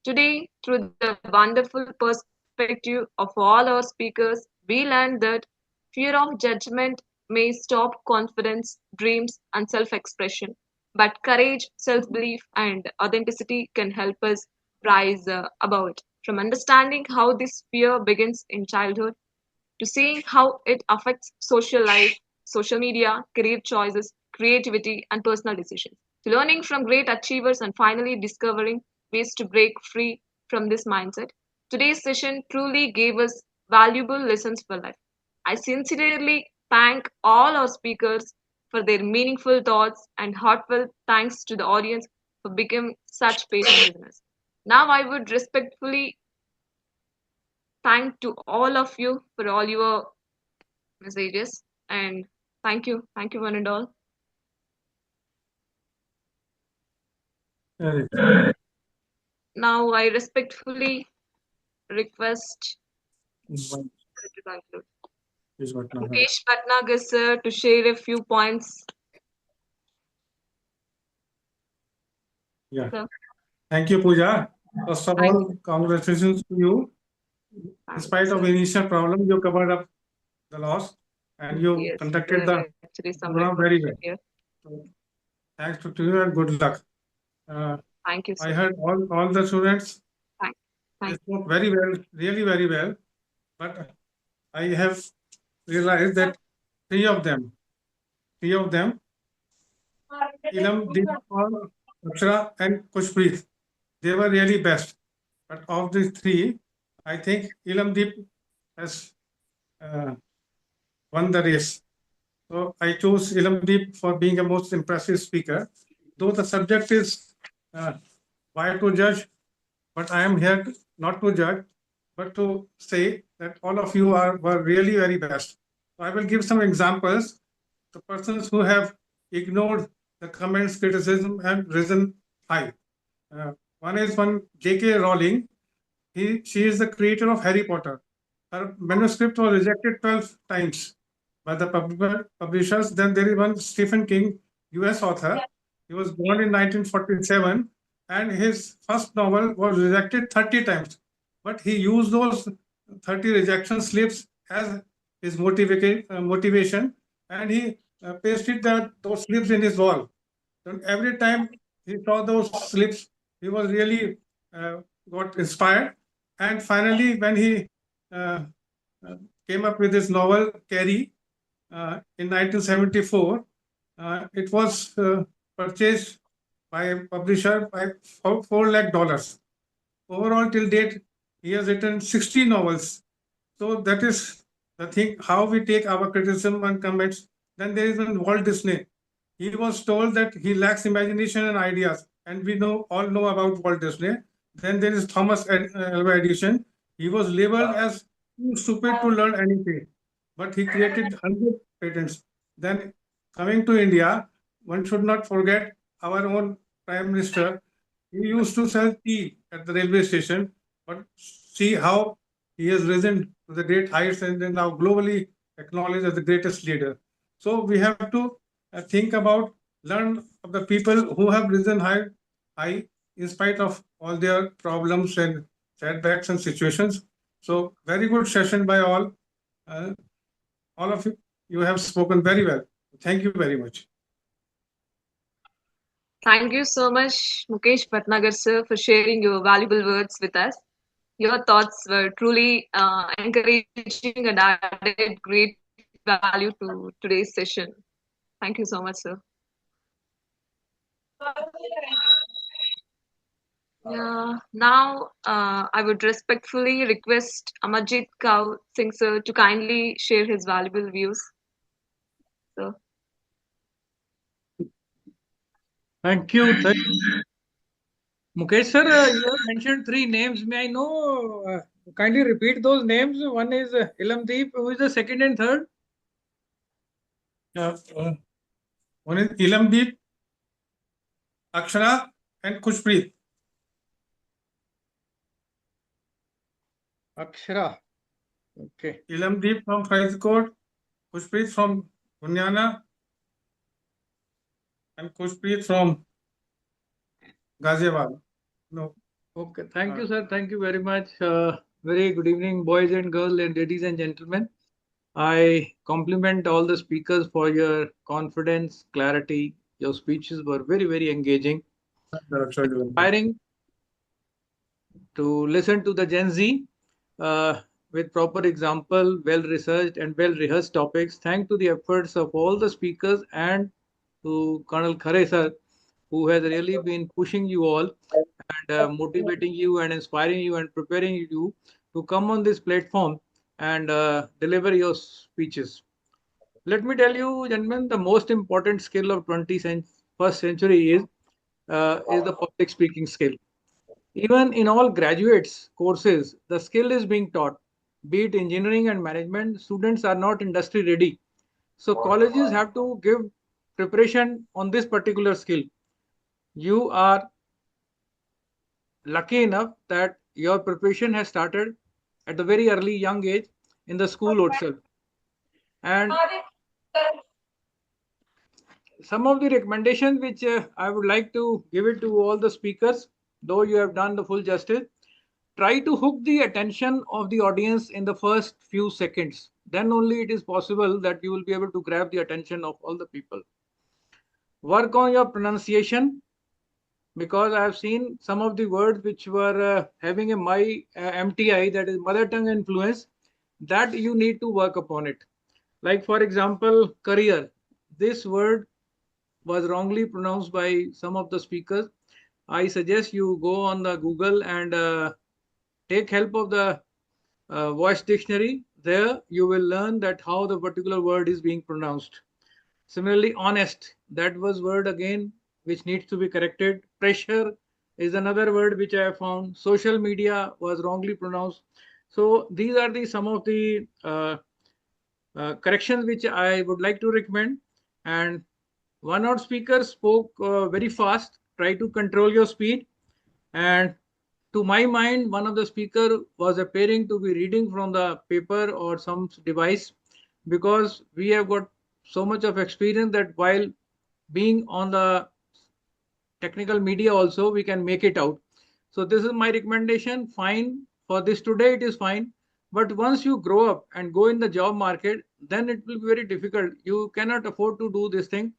Today, through the wonderful perspective of all our speakers, we learned that fear of judgment may stop confidence, dreams, and self expression, but courage, self belief, and authenticity can help us rise above it. From understanding how this fear begins in childhood to seeing how it affects social life, social media, career choices, creativity, and personal decisions. So learning from great achievers and finally discovering ways to break free from this mindset. Today's session truly gave us valuable lessons for life. I sincerely thank all our speakers for their meaningful thoughts and heartfelt thanks to the audience for becoming such patient listeners. Now I would respectfully thank to all of you for all your messages and thank you one and all. Now I respectfully request to conclude. Mukesh Bhatnagar sir to share a few points. Yeah. Sir, Thank you, Pooja. First of thank all, congratulations to you. In you, spite of sir. initial problem, you covered up the loss and you Yes, conducted there the were actually some program very recognition well. here. So, thanks to you and good luck. Uh, Thank you, I sir. heard all the students, Thank, they thank. spoke very well, really very well. But I have realized that three of them, Ilam, Deepal, Akshara, and Kushpreet, they were really best. But of the three, I think Ilam Deep has uh, won the race. So I chose Ilamdeep for being a most impressive speaker. Though the subject is uh, why to judge, but I am here not to judge, but to say that all of you were really very best. So I will give some examples. The persons who have ignored the comments, criticism, and risen high. Uh, one J.K. Rowling. She is the creator of Harry Potter. Her manuscript was rejected 12 times by the publishers. Then there is one Stephen King, US author. He was born in 1947 and his first novel was rejected 30 times. But he used those 30 rejection slips as his motivation and he pasted those slips in his wall. And every time he saw those slips, he was really got inspired. And finally, when he uh, uh, came up with his novel Carrie in 1974, it was purchased by a publisher by $4 lakh. Overall, till date, he has written 60 novels. So that is the thing, how we take our criticism and comments. Then there is one Walt Disney. He was told that he lacks imagination and ideas, and we all know about Walt Disney. Then there is Thomas Alva Edison. He was labeled as too stupid to learn anything, but he created 100 patents. Then coming to India, one should not forget our own Prime Minister. He used to sell tea at the railway station, but see how he has risen to the great heights and then now globally acknowledged as the greatest leader. So we have to think about, learn of the people who have risen high in spite of all their problems and setbacks and situations. So very good session by all. Uh, all of you have spoken very well. Thank you very much. Thank you so much, Mukesh Bhatnagar sir, for sharing your valuable words with us. Your thoughts were truly encouraging and added great value to today's session. Thank you so much, sir. Yeah, now I would respectfully request Amarjit Kaur Singh sir to kindly share his valuable views. So, Thank you. Mukesh sir, you have mentioned three names. May I know, kindly repeat those names. One is Ilamdeep. Who is the second and third? Uh, uh, one is Ilamdeep, Akshara, and Kushpreet. Akshara. Okay. Ilamdeep from Faridkot, Kushpreet from Gunyana, and Kushpreet from Ghaziabad. No. Okay. Thank you, sir. Thank you very much. Very good evening, boys and girls, and ladies and gentlemen. I compliment all the speakers for your confidence, clarity. Your speeches were very, very engaging, inspiring to listen to the Gen Z with proper example, well researched and well rehearsed topics. Thanks to the efforts of all the speakers and to Colonel Khare sir, who has really been pushing you all and motivating you and inspiring you and preparing you to come on this platform and deliver your speeches. Let me tell you, gentlemen, the most important skill of 21st century is the public speaking skill. Even in all graduates courses, the skill is being taught. Be it engineering and management, students are not industry ready. So colleges have to give preparation on this particular skill. You are lucky enough that your preparation has started at a very early young age in the school itself. And some of the recommendations which I would like to give it to all the speakers, though you have done the full justice, try to hook the attention of the audience in the first few seconds. Then only it is possible that you will be able to grab the attention of all the people. Work on your pronunciation, because I have seen some of the words which were having a MTI, that is mother tongue influence, that you need to work upon it. Like for example, career. This word was wrongly pronounced by some of the speakers. I suggest you go on the Google and take help of the voice dictionary. There you will learn that how the particular word is being pronounced. Similarly, honest, that was word again which needs to be corrected. Pressure is another word which I have found. Social media was wrongly pronounced. So these are the some of the corrections which I would like to recommend. And one out speaker spoke very fast. Try to control your speed. And to my mind, one of the speaker was appearing to be reading from the paper or some device, because we have got so much of experience that while being on the technical media also we can make it out. So this is my recommendation. Fine for this today, it is fine, but once you grow up and go in the job market, then it will be very difficult. You cannot afford to do this thing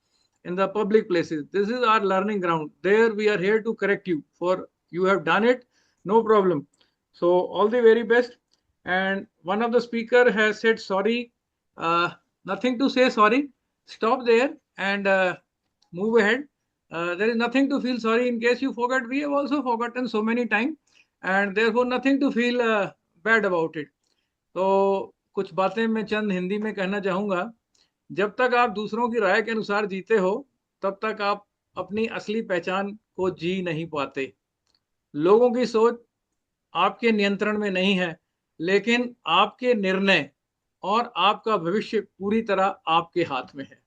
in the public places. This is our learning ground. There we are here to correct you, for you have done it, no problem. So all the very best. And one of the speaker has said sorry. Nothing to say sorry. Stop there and move ahead. There is nothing to feel sorry in case you forgot. We have also forgotten so many times, and therefore nothing to feel bad about it. तो कुछ बातें मैं चंद हिंदी में कहना चाहूँगा। जब तक आप दूसरों की राय के अनुसार जीते हो, तब तक आप अपनी असली पहचान को जी नहीं पाते। लोगों की सोच आपके नियंत्रण में नहीं है, लेकिन आपके निर्णय और आपका भविष्य पूरी तरह आपके हाथ में है।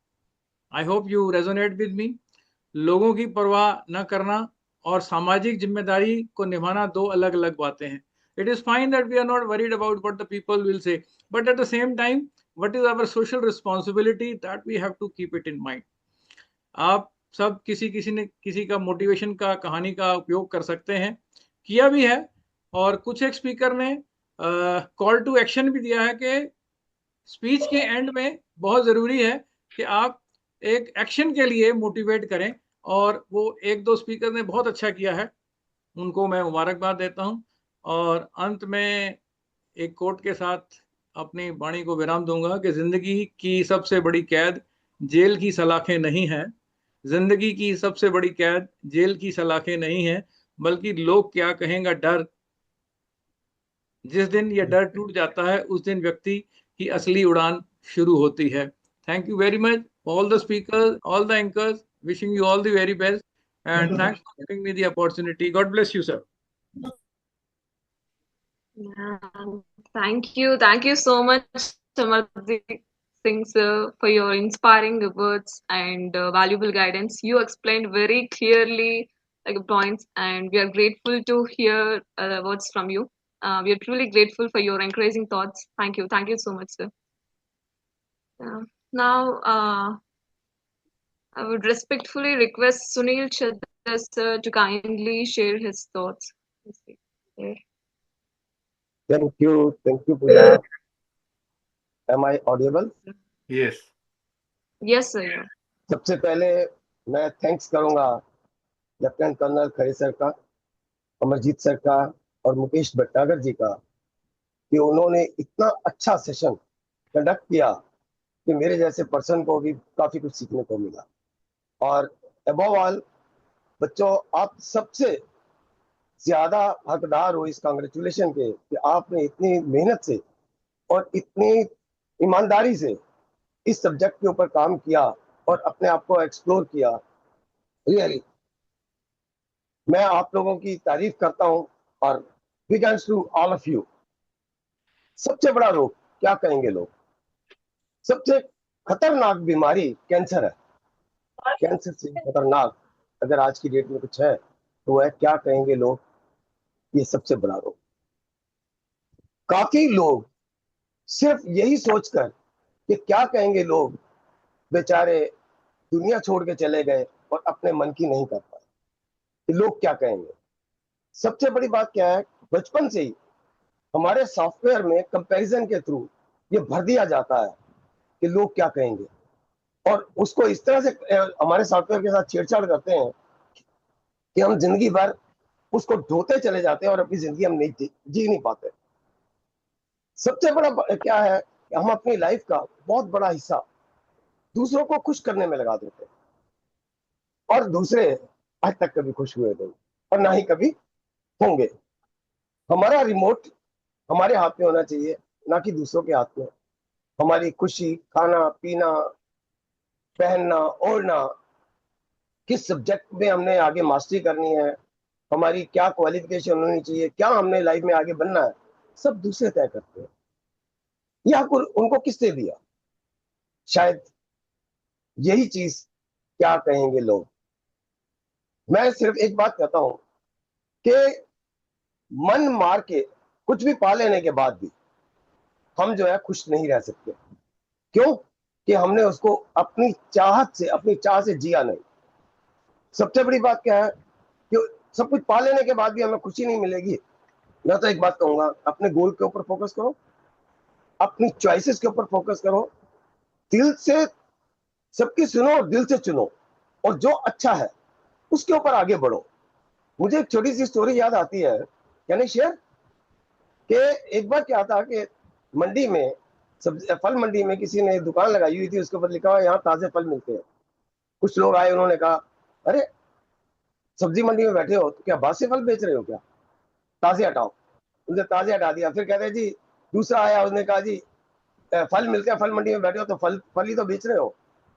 I hope you resonate with me. लोगों की परवाह न करना और सामाजिक जिम्मेदारी को निभाना दो अलग अलग बातें हैं। It is fine that we are not worried about what the people will say, but at the same time, what is our social responsibility, that we have to keep it in mind. आप सब किसी ने किसी का motivation का कहानी का उपयोग कर सकते हैं, किया भी है, और कुछ एक स्पीकर ने कॉल टू एक्शन भी दिया है कि स्पीच के एंड में बहुत जरूरी है कि आप एक एक्शन के लिए मोटिवेट करें, और वो एक दो स्पीकर ने बहुत अच्छा किया है, उनको मैं मुबारकबाद देता हूं। और अंत में एक कोट के साथ अपनी वाणी को विराम दूंगा कि जिंदगी की सबसे बड़ी कैद जेल की सलाखें नहीं है। जिंदगी की सबसे बड़ी कैद जेल की सलाखें नहीं है, बल्कि लोग क्या कहेंगे डर। जिस दिन यह डर टूट जाता है, उस दिन व्यक्ति की असली उड़ान शुरू होती है। Thank you very much all the speakers, all the anchors, wishing you all the very best, and thanks for giving me the opportunity. God bless you, sir. Thank you so much, Amardeep Singh sir, for your inspiring words and valuable guidance. You explained very clearly like points, and we are grateful to hear words from you. We are truly grateful for your encouraging thoughts. Thank you so much, sir. Now, I would respectfully request Sunil Chadda sir to kindly share his thoughts. There. Thank you, Pooja. Am I audible? Yes. Yes, sir. Yeah. सबसे पहले मैं thanks करूंगा lieutenant colonel खरे sir का, Amarjeet sir का और मुकेश भट्टागर जी का, कि उन्होंने इतना अच्छा सेशन कंडक्ट किया कि मेरे जैसे पर्सन को भी काफी कुछ सीखने को मिला। और अबव ऑल बच्चों, आप सबसे ज्यादा हकदार हो इस कांग्रेचुलेशन के कि आपने इतनी मेहनत से और इतनी ईमानदारी से इस सब्जेक्ट के ऊपर काम किया और अपने आप को एक्सप्लोर किया। रियली मैं आप लोगों की तारीफ करता हूं और big thanks to all of you. सबसे बड़ा रोग क्या कहेंगे लोग? सबसे खतरनाक बीमारी कैंसर है। कैंसर से खतरनाक अगर आज की डेट में कुछ है तो वह क्या कहेंगे लोग, ये सबसे बड़ा रोग। काफी लोग सिर्फ यही सोचकर कि क्या कहेंगे लोग, बेचारे दुनिया छोड़ के चले गए और अपने मन की नहीं कर पाए कि लोग क्या कहेंगे। सबसे बड़ी बात क्या है, बचपन से ही हमारे सॉफ्टवेयर में कंपैरिजन के थ्रू ये भर दिया जाता है कि लोग क्या कहेंगे, और उसको इस तरह से हमारे सॉफ्टवेयर के साथ छेड़छाड़ करते हैं कि हम जिंदगी भर उसको ढोते चले जाते हैं और अपनी जिंदगी हम नहीं जी नहीं पाते। सबसे बड़ा क्या है कि हम अपनी लाइफ का बहुत बड़ा हिस्सा दूसरों को खुश करने में लगा देते हैं और दूसरे आज तक कभी खुश हुए नहीं और ना ही कभी होंगे। हमारा रिमोट हमारे हाथ में होना चाहिए, ना कि दूसरों के हाथ में। हमारी खुशी, खाना पीना, पहनना ओढ़ना, किस सब्जेक्ट में हमने आगे मास्टरी करनी है, हमारी क्या क्वालिफिकेशन होनी चाहिए, क्या हमने लाइफ में आगे बनना है, सब दूसरे तय करते हैं। यह हक उनको किसने दिया? शायद यही चीज क्या कहेंगे लोग। मैं सिर्फ एक बात कहता हूं कि मन मार के कुछ भी पा लेने के बाद भी हम जो है खुश नहीं रह सकते। क्यों? कि हमने उसको अपनी चाहत से, अपनी चाह से जिया नहीं। सबसे बड़ी बात क्या है कि सब कुछ पा लेने के बाद भी हमें खुशी नहीं मिलेगी। मैं तो एक बात कहूंगा, अपने गोल के ऊपर फोकस करो, अपनी चॉइसेस के ऊपर फोकस करो, दिल से सबकी सुनो और दिल से चुनो, और जो अच्छा है उसके ऊपर आगे बढ़ो। मुझे एक छोटी सी स्टोरी याद आती है, यानी शेयर कि एक बार क्या था कि मंडी में, फल मंडी में किसी ने दुकान लगाई हुई थी, उसके ऊपर लिखा हुआ यहाँ ताजे फल मिलते हैं। कुछ लोग आए, उन्होंने कहा अरे सब्जी मंडी में बैठे हो तो क्या बासी फल बेच रहे हो क्या, ताजे हटाओ। उनसे ताजे हटा दिया। फिर कहते जी, दूसरा आया, उसने कहा जी फल मिलते हैं, फल मंडी में बैठे हो तो फल फल ही तो बेच रहे हो,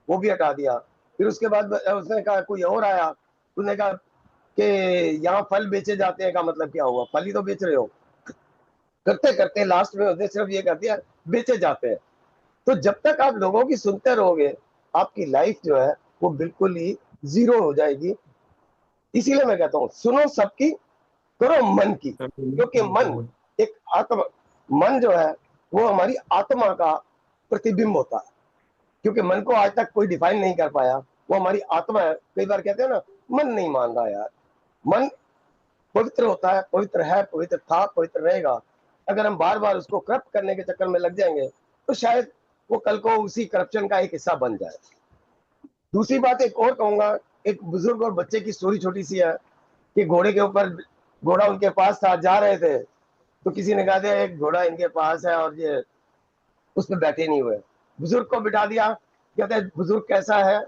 वो भी हटा दिया। फिर उसके बाद उसने कहा, कोई और आया, उसने कहा कि यहाँ फल बेचे जाते हैं का मतलब क्या हुआ, फल ही तो बेच रहे हो। करते करते लास्ट में उसने सिर्फ ये कर दिया, बेचे जाते हैं। तो जब तक आप लोगों की सुनते रहोगे, आपकी लाइफ जो है वो बिल्कुल ही जीरो हो जाएगी। इसीलिए मैं कहता हूँ, सुनो सबकी, करो मन की, क्योंकि मन एक आत्मा, मन जो है वो हमारी आत्मा का प्रतिबिंब होता है। क्योंकि मन को आज तक कोई डिफाइन नहीं कर पाया, वो हमारी आत्मा है। कई बार कहते हैं ना, मन नहीं मान रहा यार। मन पवित्र होता है, पवित्र है, पवित्र था, पवित्र रहेगा। अगर हम बार बार उसको करप्ट करने के चक्कर में लग जाएंगे तो शायद वो कल को उसी करप्शन का एक हिस्सा बन जाए। दूसरी बात एक और कहूंगा, एक बुजुर्ग और बच्चे की स्टोरी छोटी सी है कि घोड़े के ऊपर, घोड़ा उनके पास था, जा रहे थे, तो किसी ने कहा था एक घोड़ा इनके पास है और ये उस पर बैठे नहीं हुए। बुजुर्ग को बिठा दिया। कहते हैं बुजुर्ग कैसा है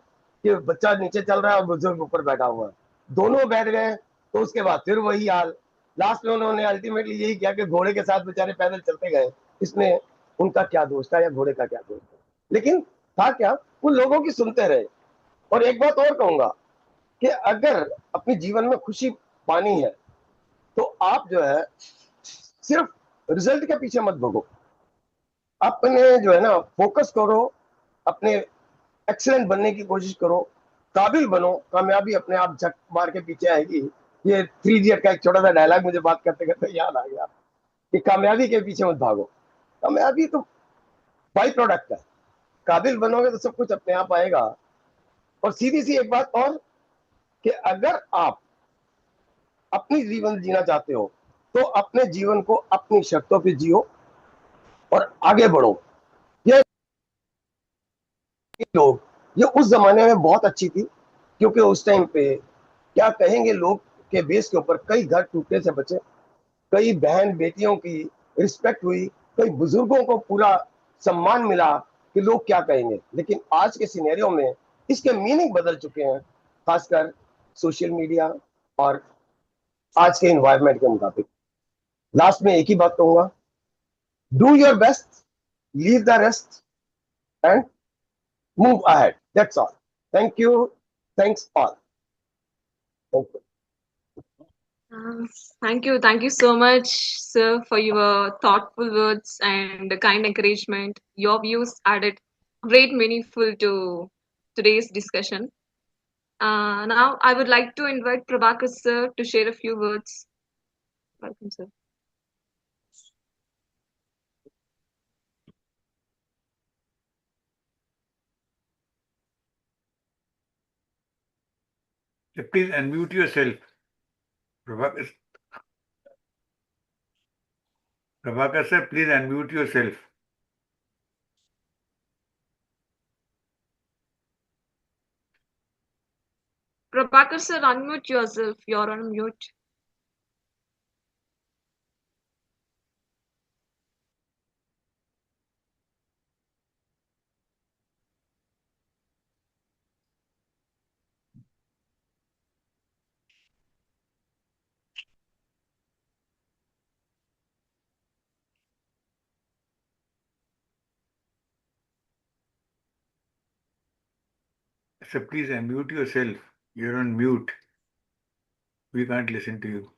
कि बच्चा नीचे चल रहा है और बुजुर्ग ऊपर बैठा हुआ है, दोनों बैठ गए। तो उसके बाद फिर वही हाल, लास्ट में उन्होंने अल्टीमेटली यही किया कि घोड़े के साथ बेचारे पैदल चलते गए। इसमें उनका क्या दोष था या घोड़े का क्या दोष था? लेकिन था क्या, वो लोगों की सुनते रहे। और एक बात और कहूंगा कि अगर अपने जीवन में खुशी पानी है तो आप जो है सिर्फ रिजल्ट के पीछे मत भगो, अपने जो है ना फोकस करो, अपने एक्सीलेंट बनने की कोशिश करो, काबिल बनो। कामयाबी अपने आप झक मार के पीछे आएगी। ये 3 इडियट का एक छोटा सा डायलॉग मुझे बात करते करते याद आ गया कि कामयाबी के पीछे मत भागो, कामयाबी तो बाई प्रोडक्ट है। काबिल बनोगे तो सब कुछ अपने आप आएगा। और सीधी सी एक बात और कि अगर आप अपनी जीवन जीना चाहते हो तो अपने जीवन को अपनी शर्तों पे जियो और आगे बढ़ो। ये लोग, ये उस जमाने में बहुत अच्छी थी, क्योंकि उस टाइम पे क्या कहेंगे लोग के बेस के ऊपर कई घर टूटने से बचे, कई बहन बेटियों की रिस्पेक्ट हुई, कई बुजुर्गों को पूरा सम्मान मिला कि लोग क्या कहेंगे। लेकिन आज के सिनेरियो में इसके मीनिंग बदल चुके हैं। खासकर सोशल मीडिया और आज के इन्वायरमेंट के मुताबिक। लास्ट में एक ही बात कहूंगा, do your best, leave the rest and move ahead, that's all. Thank you, thanks all, thank you. Thank you so much, sir, for your thoughtful words and kind encouragement. Your views added great meaningful to today's discussion. Now, I would like to invite Prabhakar sir to share a few words. Welcome, sir. Please unmute yourself. Prabhakar sir, please unmute yourself. Prabhakar sir, unmute yourself. You're on mute. Sir, please unmute yourself. You're on mute. We can't listen to you.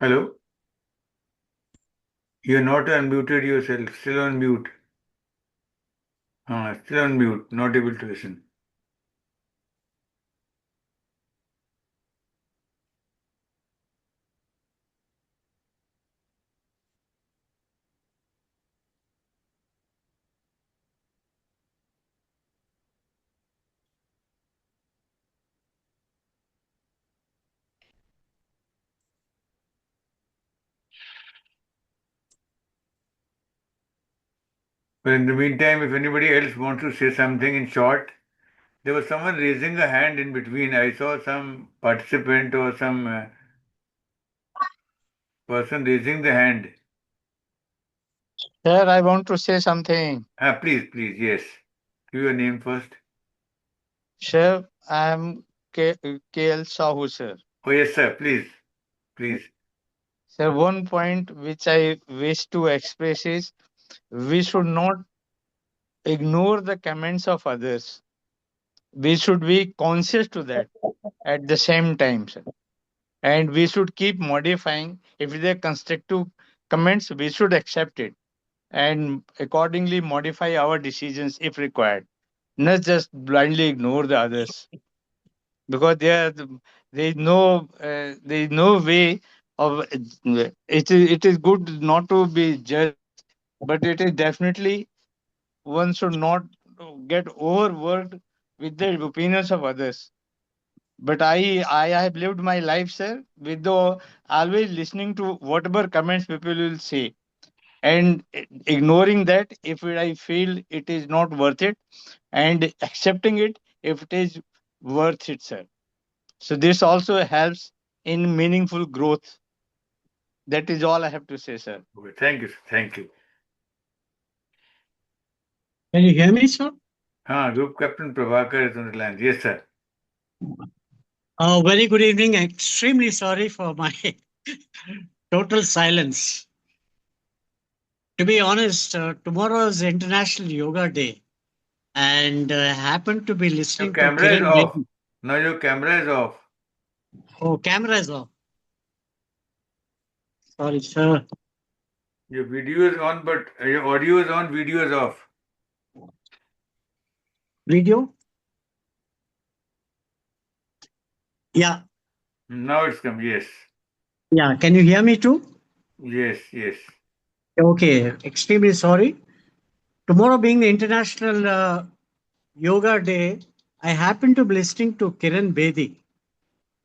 Hello? You're not unmuted yourself. Still on mute. Still on mute. Not able to listen. Well, in the meantime, if anybody else wants to say something in short, there was someone raising a hand in between. I saw some participant or some person raising the hand. Sir, I want to say something. Please, please, yes. Give your name first. Sir, I am KL Sahu, sir. Oh, yes, sir. Please, please. Sir, one point which I wish to express is we should not ignore the comments of others. We should be conscious to that at the same time, sir. And we should keep modifying. If they're constructive comments, we should accept it and accordingly modify our decisions if required. Not just blindly ignore the others. Because there is no way of it is good not to be judged, but it is definitely one should not get overworked with the opinions of others. But I have lived my life, sir, with the always listening to whatever comments people will say and ignoring that if I feel it is not worth it, and accepting it if it is worth it, sir. So this also helps in meaningful growth. That is all I have to say, sir. Okay, thank you, sir. Thank you. Can you hear me, sir? Group Captain Prabhakar is on the line. Yes, sir. Very good evening. Extremely sorry for my total silence. To be honest, tomorrow is International Yoga Day, and I happened to be Your listening to camera is Kiran off. Bedi. Now your camera is off. Oh, camera is off. Sorry, sir. Your video is on, but your audio is on, video is off. Video? Yeah. Now it's come. Yes. Yeah. Can you hear me too? Yes. Yes. Okay. Extremely sorry. Tomorrow being the International Yoga Day, I happened to be listening to Kiran Bedi.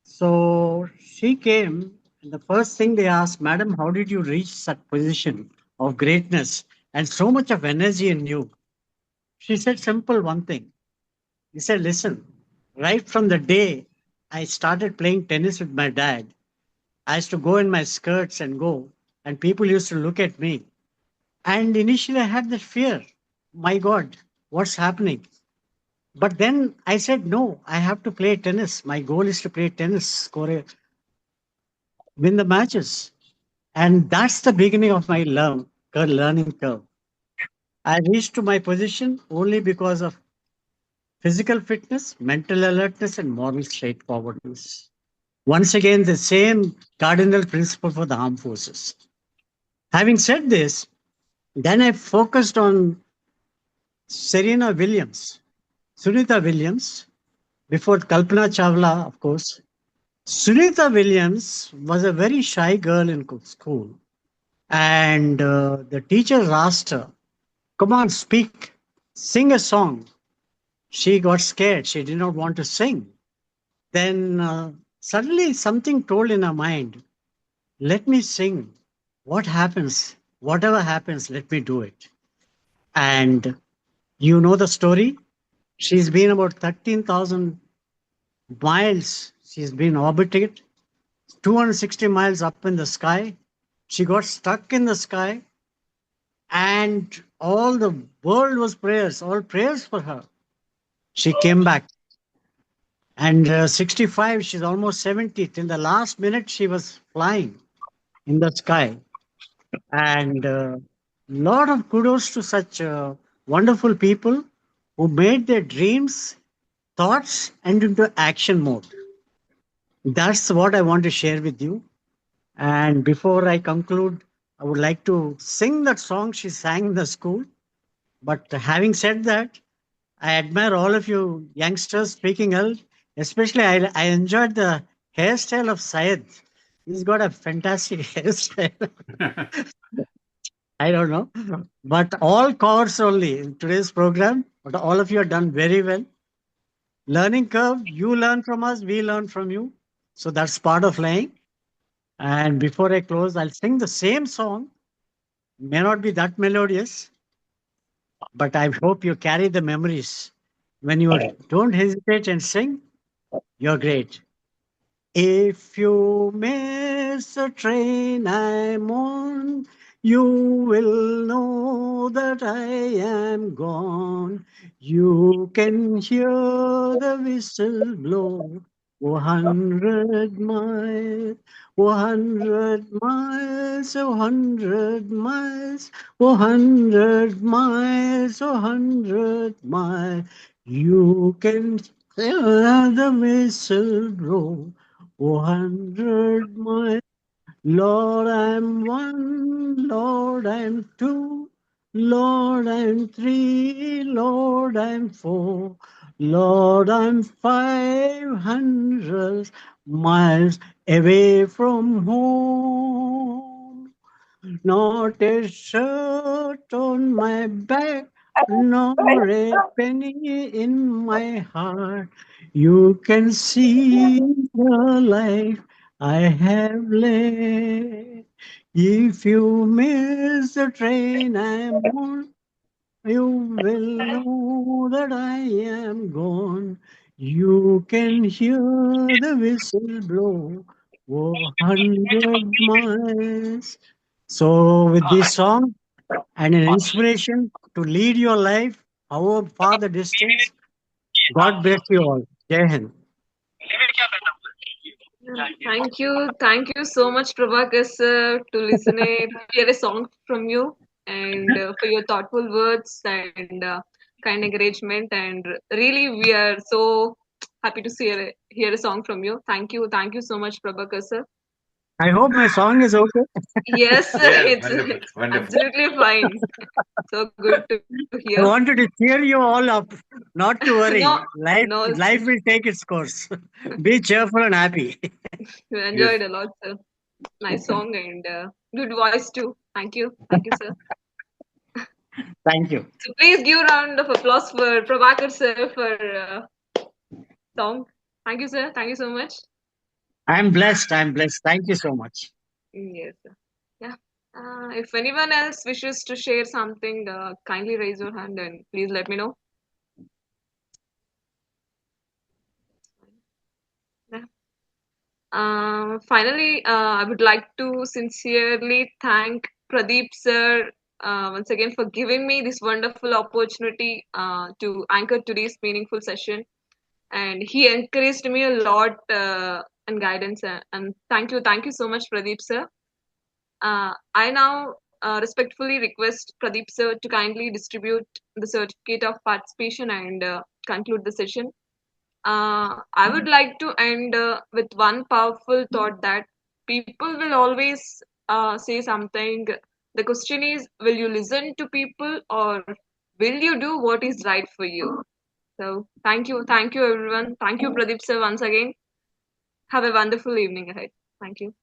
So she came, and the first thing they asked, Madam, how did you reach such position of greatness and so much of energy in you? She said simple one thing. He said, listen, right from the day I started playing tennis with my dad, I used to go in my skirts and go, and people used to look at me. And initially I had that fear. My God, what's happening? But then I said, no, I have to play tennis. My goal is to play tennis, win the matches. And that's the beginning of my learning curve. I reached to my position only because of physical fitness, mental alertness, and moral straightforwardness. Once again, the same cardinal principle for the armed forces. Having said this, then I focused on Serena Williams, Sunita Williams, before Kalpana Chawla, of course. Sunita Williams was a very shy girl in school, and the teachers asked her, come on, speak, sing a song. She got scared. She did not want to sing. Then suddenly something told in her mind, let me sing. What happens? Whatever happens, let me do it. And you know the story? She's been about 13,000 miles. She's been orbited, 260 miles up in the sky. She got stuck in the sky, and all the world was prayers, all prayers for her. She came back. And 65, she's almost 70. Till the last minute, she was flying in the sky. And lot of kudos to such wonderful people who made their dreams, thoughts, and into action mode. That's what I want to share with you. And before I conclude, I would like to sing that song she sang in the school. But having said that, I admire all of you youngsters speaking out. Especially, I enjoyed the hairstyle of Syed. He's got a fantastic hairstyle. I don't know. But all covers only in today's program. But all of you have done very well. Learning curve, you learn from us, we learn from you. So that's part of learning. And before I close, I'll sing the same song. May not be that melodious, but I hope you carry the memories. When you don't hesitate and sing, you're great. If you miss a train I'm on, you will know that I am gone. You can hear the whistle blow. 100 miles, 100 miles, 100 miles, 100 miles, 100 miles. You can hear the whistle blow. 100 miles. Lord, I'm one. Lord, I'm two. Lord, I'm three. Lord, I'm four. Lord, I'm 500 miles away from home. Not a shirt on my back, nor a penny in my heart. You can see the life I have led. If you miss the train I'm on, you will know that I am gone. You can hear the whistle blow 100 miles. So, with this song and an inspiration to lead your life, however far the distance, God bless you all. Jai Hind. Thank you so much, Prabhakar sir, to hear a song from you, and for your thoughtful words and kind encouragement. And really, we are so happy to hear a song from you. Thank you so much, Prabhakar sir. I hope my song is okay. Yes, Yes, it's wonderful, it's wonderful. absolutely fine. So good to hear. I wanted to cheer you all up. Not to No, worry. Life no, life will take its course. Be cheerful and happy. we Yes, enjoyed a lot, sir. Nice song and good voice too. Thank you, sir. Thank you. So please give a round of applause for Prabhakar sir for song. Thank you, sir. Thank you so much. I'm blessed. I'm blessed. Thank you so much. Yes, sir. Yeah. If anyone else wishes to share something, kindly raise your hand and please let me know. Yeah. Finally, I would like to sincerely thank Pradeep sir once again for giving me this wonderful opportunity to anchor today's meaningful session. And he encouraged me a lot and guidance. And thank you so much, Pradeep sir. I now respectfully request Pradeep sir to kindly distribute the certificate of participation and conclude the session. I would like to end with one powerful thought that people will always say something. The question is, will you listen to people or will you do what is right for you? So, thank you, everyone. Thank you, Pradeep sir, once again. Have a wonderful evening ahead. Thank you,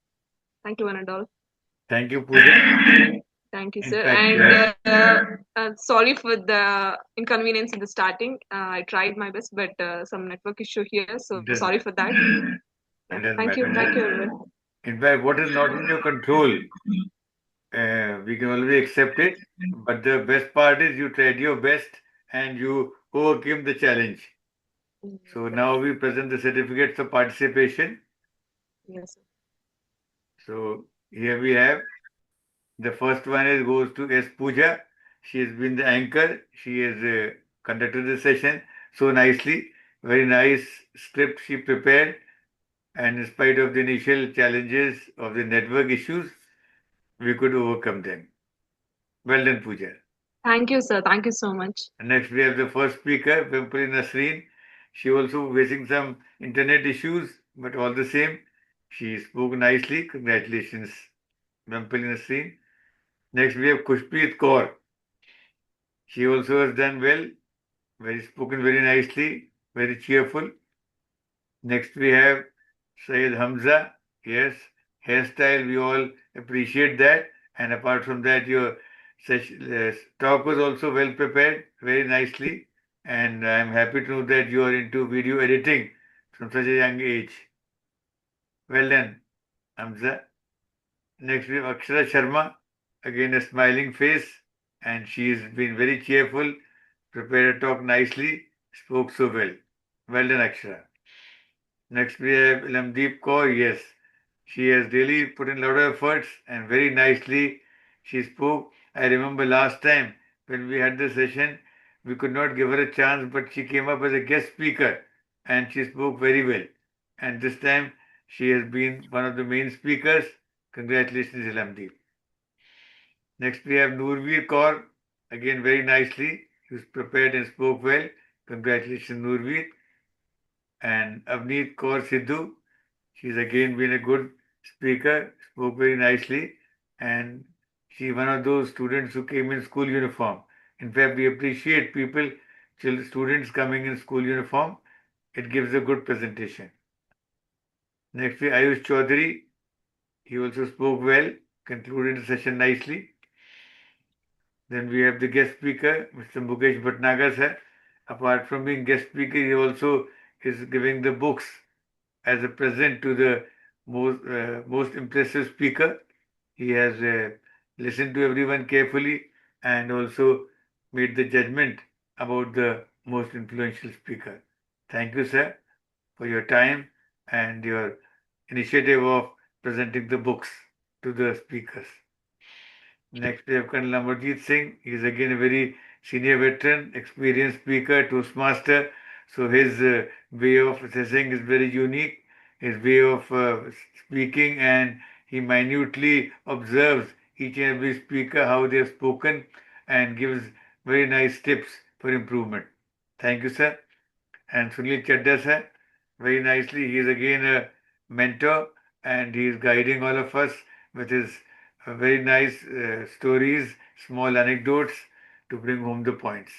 one and all. thank you, Pooja. Thank you, In sir. fact, And sorry for the inconvenience in the starting. I tried my best, but some network issue here. So it doesn't sorry matter. for that. It Yeah. doesn't Thank matter. you. Thank you, everyone. In fact, what is not in your control, we can always accept it. But the best part is you tried your best and you overcame the challenge. So now we present the certificates of participation. Yes, sir. So here we have the first one is goes to S. Pooja. She has been the anchor. She has conducted the session so nicely. Very nice script she prepared. And in spite of the initial challenges of the network issues, we could overcome them. Well done, Pooja. Thank you, sir. Thank you so much. And next, we have the first speaker, Pimpli Nasreen. She also facing some internet issues, but all the same, she spoke nicely. Congratulations, Pimpli Nasreen. Next, we have Kushpreet Kaur. She also has done well, very spoken very nicely, very cheerful. Next, we have Syed Hamza. Yes, hairstyle, we all appreciate that. And apart from that, your talk was also well prepared, very nicely. And I'm happy to know that you are into video editing from such a young age. Well done, Hamza. Next, we have Akshara Sharma. Again, a smiling face. And she's been very cheerful, prepared a talk nicely, spoke so well. Well done, Akshara. Next, we have Ilamdeep Kaur. Yes, she has really put in a lot of efforts and very nicely she spoke. I remember last time when we had the session, we could not give her a chance, but she came up as a guest speaker and she spoke very well. And this time, she has been one of the main speakers. Congratulations, Ilamdeep. Next, we have Noorveer Kaur. Again, very nicely. He was prepared and spoke well. Congratulations, Noorveer. And Avneet Kaur Sidhu. She's again been a good speaker, spoke very nicely, and she's one of those students who came in school uniform. In fact, we appreciate people, students coming in school uniform. It gives a good presentation. Next, we Ayush Chaudhary. He also spoke well, concluded the session nicely. Then we have the guest speaker, Mr. Mukesh Bhatnagar sir. Apart from being guest speaker, he also is giving the books as a present to the most impressive speaker. He has listened to everyone carefully and also made the judgment about the most influential speaker. Thank you, sir, for your time and your initiative of presenting the books to the speakers. Next, we have Colonel Amarjeet Singh. He is again a very senior veteran, experienced speaker, Toastmaster. So his way of assessing is very unique. His way of speaking, and he minutely observes each and every speaker, how they have spoken, and gives very nice tips for improvement. Thank you, sir. And Sunil Chadda, sir. very nicely. He is again a mentor and he is guiding all of us with his very nice stories, small anecdotes to bring home the points.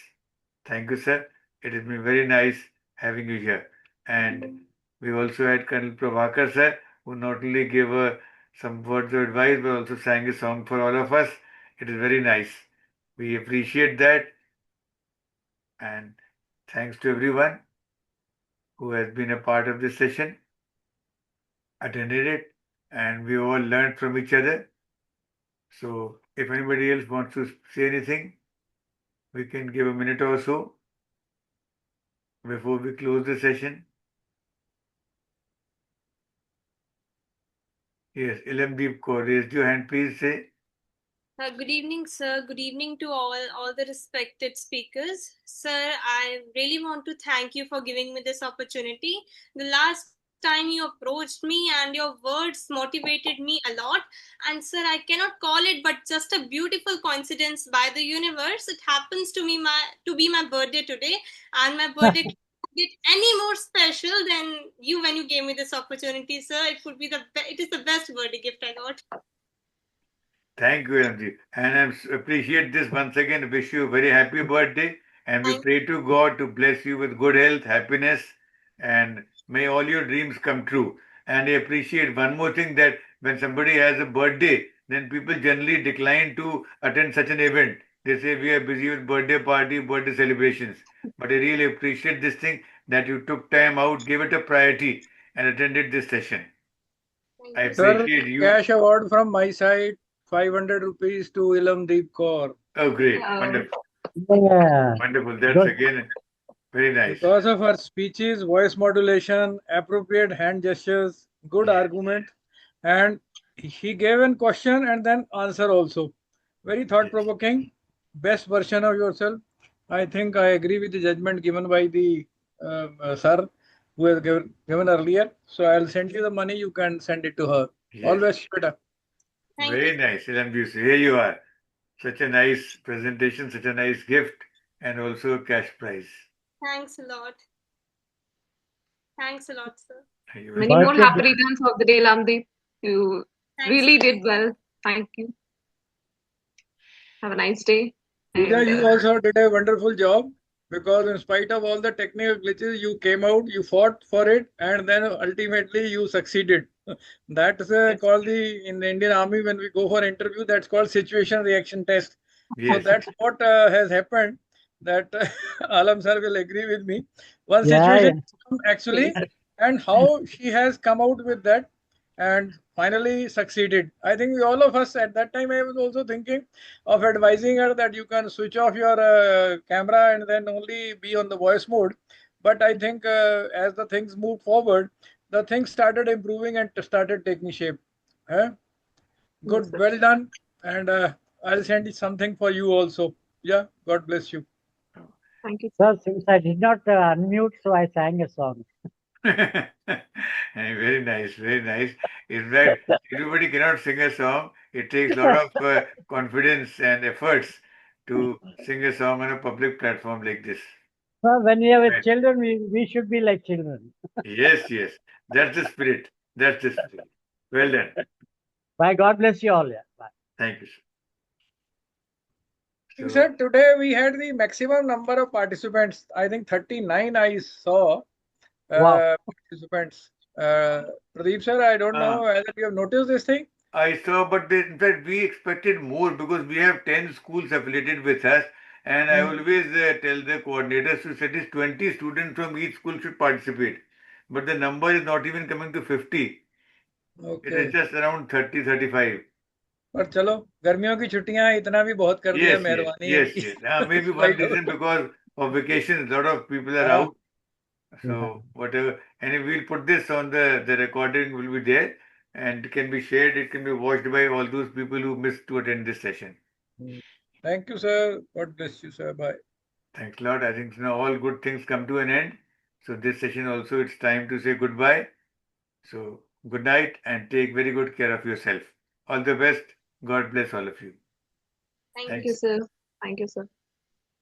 Thank you, sir. It has been very nice having you here. And we also had Colonel Prabhakar, sir, who not only gave some words of advice but also sang a song for all of us. It is very nice. We appreciate that. And thanks to everyone who has been a part of this session, attended it, and we all learned from each other. So, if anybody else wants to say anything, we can give a minute or so before we close the session. Yes, Ilamdeep Kaur, raise your hand, please say. Good evening, sir. Good evening to all the respected speakers. Sir, I really want to thank you for giving me this opportunity. The last time you approached me and your words motivated me a lot. And sir, I cannot call it but just a beautiful coincidence by the universe. It happens to be my birthday today, and my birthday get any more special than you when you gave me this opportunity, sir. It is the best birthday gift I got. Thank you, Ilamdeep. And I appreciate this once again. Wish you a very happy birthday. And we pray to God to bless you with good health, happiness, and may all your dreams come true. And I appreciate one more thing that when somebody has a birthday, then people generally decline to attend such an event. They say we are busy with birthday party, birthday celebrations. But I really appreciate this thing that you took time out, gave it a priority, and attended this session. I Sir, appreciate you. cash award from my side, 500 rupees to Ilamdeep Kaur. Oh, great. Wonderful. Yeah. Wonderful. That's Good. again very nice. Because of her speeches, voice modulation, appropriate hand gestures, good argument, and he gave a question and then answer also. Very thought provoking. Best version of yourself. I think I agree with the judgment given by the sir who has given earlier. So I'll send you the money. You can send it to her. All Yes. best, beta. Very nice. Ilambi, here you are. Such a nice presentation, such a nice gift, and also a cash prize. Thanks a lot. Thanks a lot, sir. Many more happy returns of the day, Lamdeep. You really did well. Thank you. Have a nice day. Pooja, And, you also did a wonderful job because in spite of all the technical glitches, you came out, you fought for it, and then ultimately you succeeded. That's called in the Indian Army when we go for interview. That's called situation reaction test. So Yes. that's what has happened. That Alam sir will agree with me. One Yeah, situation actually, and how she has come out with that and finally succeeded. I think we, all of us at that time, I was also thinking of advising her that you can switch off your camera and then only be on the voice mode. But I think as the things moved forward, the things started improving and started taking shape. Huh? Good, well done. And I'll send you something for you also. Yeah, God bless you. Thank you. Sir, since I did not unmute, so I sang a song. Very nice, very nice. In fact, everybody cannot sing a song. It takes a lot of confidence and efforts to sing a song on a public platform like this. Sir, when we are with Right. children, we should be like children. Yes, yes. That's the spirit. That's the spirit. Well done. Bye. God bless you all. Yeah. Bye. Thank you, sir. Sir, today we had the maximum number of participants. I think 39 I saw Wow. participants. Pradeep sir, I don't know whether you have noticed this thing. I saw, but in fact, we expected more because we have 10 schools affiliated with us. And I always tell the coordinators to set at 20 students from each school should participate. But the number is not even coming to 50. Okay. It is just around 30, 35. पर चलो गर्मियों की छुट्टियां इतना भी बहुत कर दिया Yes, yes, मेहरबानी yes, इनकी yes. Maybe one reason because of vacations, a lot of people are out. So whatever, and we'll put this on the recording will be there and it can be shared. It can be watched by all those people who missed to attend this session. Thank you, sir. God bless you, sir. Bye. Thanks a lot. I think now all good things come to an end. So this session also it's time to say goodbye. So good night and take very good care of yourself. All the best. God bless all of you. Thank you, sir. Thank you, sir.